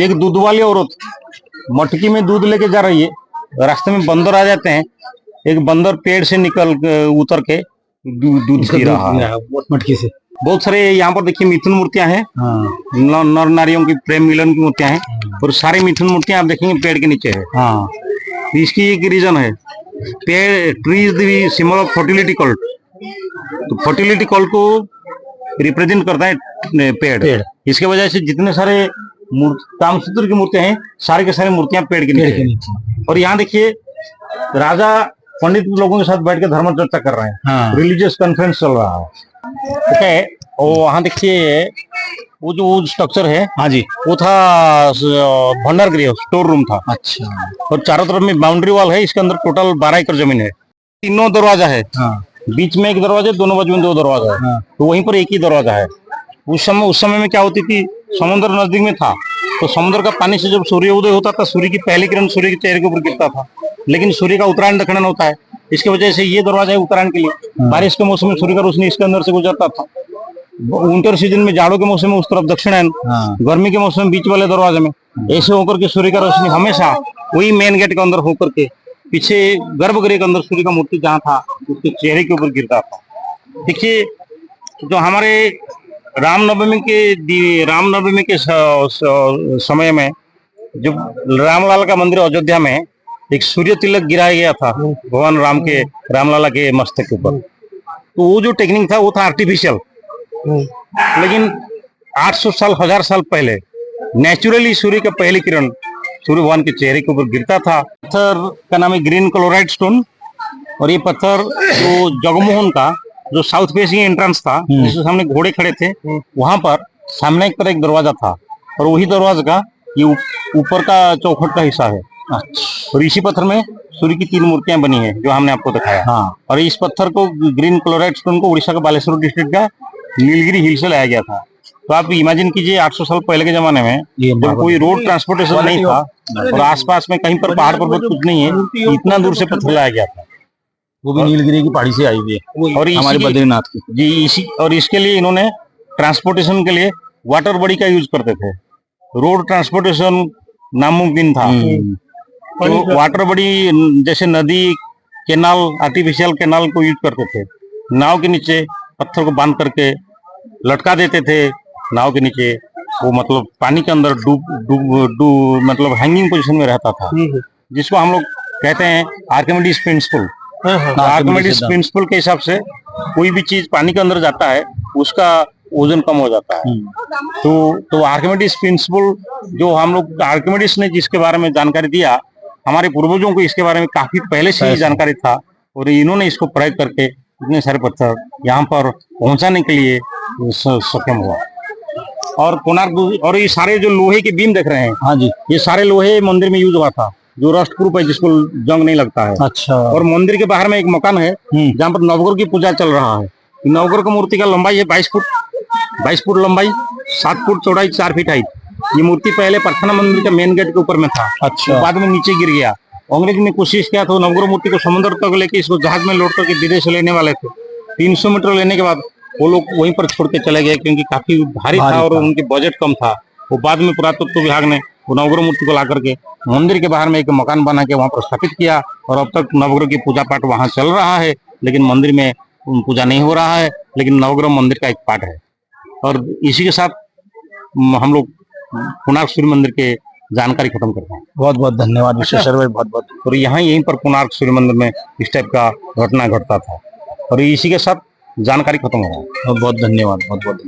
एक दूध वाली औरत मटकी में दूध लेके जा रही है, रास्ते में बंदर आ जाते हैं, एक बंदर पेड़ से उतर के दूध पी रहा है मटकी से। बहुत सारे यहाँ पर देखिए मिथुन मूर्तियां हैं, नर नारियों की प्रेम मिलन की मूर्तियां हैं, और सारी मिथुन मूर्तियां आप देखेंगे पेड़ के नीचे है। तो इसकी एक रीजन है, पेड़, tree is the symbol of fertility cult. तो फर्टिलिटी कल्ट को रिप्रेजेंट करता है पेड़। इसके वजह से जितने सारे कामसूत्र की मूर्तियां हैं, सारी के सारी मूर्तियां पेड़ के नीचे। और यहाँ देखिए राजा पंडित लोगों के साथ बैठ के धर्म चर्चा कर रहे हैं, रिलीजियस कॉन्फ्रेंस चल रहा है। ओके, और वहाँ देखिए वो जो स्ट्रक्चर है, हाँ जी, वो था भंडार गृह, स्टोर रूम था। अच्छा। और चारों तरफ में बाउंड्री वॉल है, इसके अंदर टोटल 12 एकड़ जमीन है, 3 दरवाजा है, बीच में एक दरवाजा, दोनों बाजू में 2 दरवाजा है, तो वहीं पर एक ही दरवाजा है। उस समय में क्या होती थी, समुद्र नजदीक में था, तो समुद्र का पानी से जब सूर्य उदय होता था, सूर्य की पहली किरण सूर्य के चेहरे के ऊपर गिरता था, लेकिन सूर्य का उत्तरायण दक्षिणायन होता है, इसकी वजह से ये दरवाजा है उत्तरायण के लिए। बारिश के मौसम में सूर्य का रोशनी इसके अंदर से गुजरता था, विंटर सीजन में, जाड़ों के मौसम में उस तरफ दक्षिणायन, गर्मी के मौसम में बीच वाले दरवाजे में, ऐसे होकर के सूर्य का रोशनी हमेशा वही मेन गेट के अंदर होकर के पीछे गर्भगृह के अंदर सूर्य का मूर्ति जहाँ था उसके चेहरे के ऊपर गिरता था। देखिए, जो हमारे रामनवमी के समय में जब रामलाला का मंदिर अयोध्या में एक सूर्य तिलक गिराया गया था भगवान रामलाला के मस्तक के ऊपर, तो वो जो टेक्निक था वो था आर्टिफिशियल। लेकिन 800 साल 1000 साल पहले नेचुरली सूर्य का पहली किरण सूर्य भगवान के चेहरे के ऊपर गिरता था। पत्थर का नाम है ग्रीन क्लोराइड स्टोन, और ये पत्थर जो जगमोहन का जो साउथ फेसिंग एंट्रेंस था, जिसके सामने घोड़े खड़े थे, वहां पर सामने एक तरह एक दरवाजा था, और वही दरवाजा का ये ऊपर का चौखट का हिस्सा है। और इसी पत्थर में सूर्य की 3 मूर्तियां बनी है जो हमने आपको दिखाया। हाँ। और इस पत्थर को ग्रीन क्लोराइड स्टोन को उड़ीसा का बालेश्वर डिस्ट्रिक्ट का नीलगिरी हिल से लाया गया था। तो आप इमेजिन कीजिए 800 साल पहले के जमाने में जब कोई रोड ट्रांसपोर्टेशन नहीं था और आसपास में कहीं पर पहाड़ पर्वत कुछ नहीं है, इतना दूर से पत्थर लाया गया था, वो भी नीलगिरी की पहाड़ी से आई हुई है, और हमारे बद्रीनाथ की। जी इसी और इसके लिए इन्होंने ट्रांसपोर्टेशन के लिए वाटर बॉडी का यूज करते थे। रोड ट्रांसपोर्टेशन नामुमकिन था, तो वाटर बॉडी जैसे नदी, केनाल, आर्टिफिशियल केनाल को यूज करते थे। नाव के नीचे पत्थर को बांध करके लटका देते थे नाव के नीचे, वो मतलब पानी के अंदर डूब मतलब हैंगिंग पोजीशन में रहता था, जिसको हम लोग कहते हैं आर्किमिडीज प्रिंसिपल। आर्किमिडीज प्रिंसिपल के हिसाब से कोई भी चीज पानी के अंदर जाता है उसका वजन कम हो जाता है। तो आर्किमिडीज प्रिंसिपल जो हम लोग आर्किमिडीज ने जिसके बारे में जानकारी दिया, हमारे पूर्वजों को इसके बारे में काफी पहले से ही जानकारी था, और इन्होंने इसको प्रयोग करके इतने सारे पत्थर यहाँ पर पहुंचाने के लिए सक्षम हुआ। और कोणार्क, और ये सारे जो लोहे के बीम देख रहे हैं, हाँ जी, ये सारे लोहे मंदिर में यूज हुआ था, जो रस्ट प्रूफ है, जिसको जंग नहीं लगता है। अच्छा। और मंदिर के बाहर में एक मकान है जहाँ पर नवग्रह की पूजा चल रहा है। नवग्रह की मूर्ति का लंबाई है 22 फुट लंबाई, 7 फुट चौड़ाई, 4 फीट हाइट। ये मूर्ति पहले प्रार्थना मंदिर के मेन गेट के ऊपर में था। अच्छा। बाद में नीचे गिर गया। अंग्रेज ने कोशिश किया तो नवग्रह मूर्ति को समुद्र तक लेके इसको जहाज में लोड करके विदेश लेने वाले थे। 300 मीटर लेने के बाद वो लोग वहीं पर छोड़ के चले गए, क्योंकि काफी भारी था और उनके बजट कम था। वो बाद में पुरातत्व विभाग ने वो नवग्रह मूर्ति को ला करके मंदिर के बाहर में एक मकान बना के वहां पर स्थापित किया, और अब तक नवग्रह की पूजा पाठ वहां चल रहा है, लेकिन मंदिर में पूजा नहीं हो रहा है, लेकिन नवग्रह मंदिर का एक पार्ट है। और इसी के साथ हम लोग कोणार्क सूर्य मंदिर के जानकारी खत्म करते हैं। बहुत बहुत धन्यवाद विश्वेश्वर भाई, बहुत बहुत। और यहीं पर कोणार्क सूर्य मंदिर में इस टाइप का घटना घटता था, और इसी के साथ जानकारी खत्म हो रहा है। बहुत बहुत धन्यवाद, बहुत बहुत।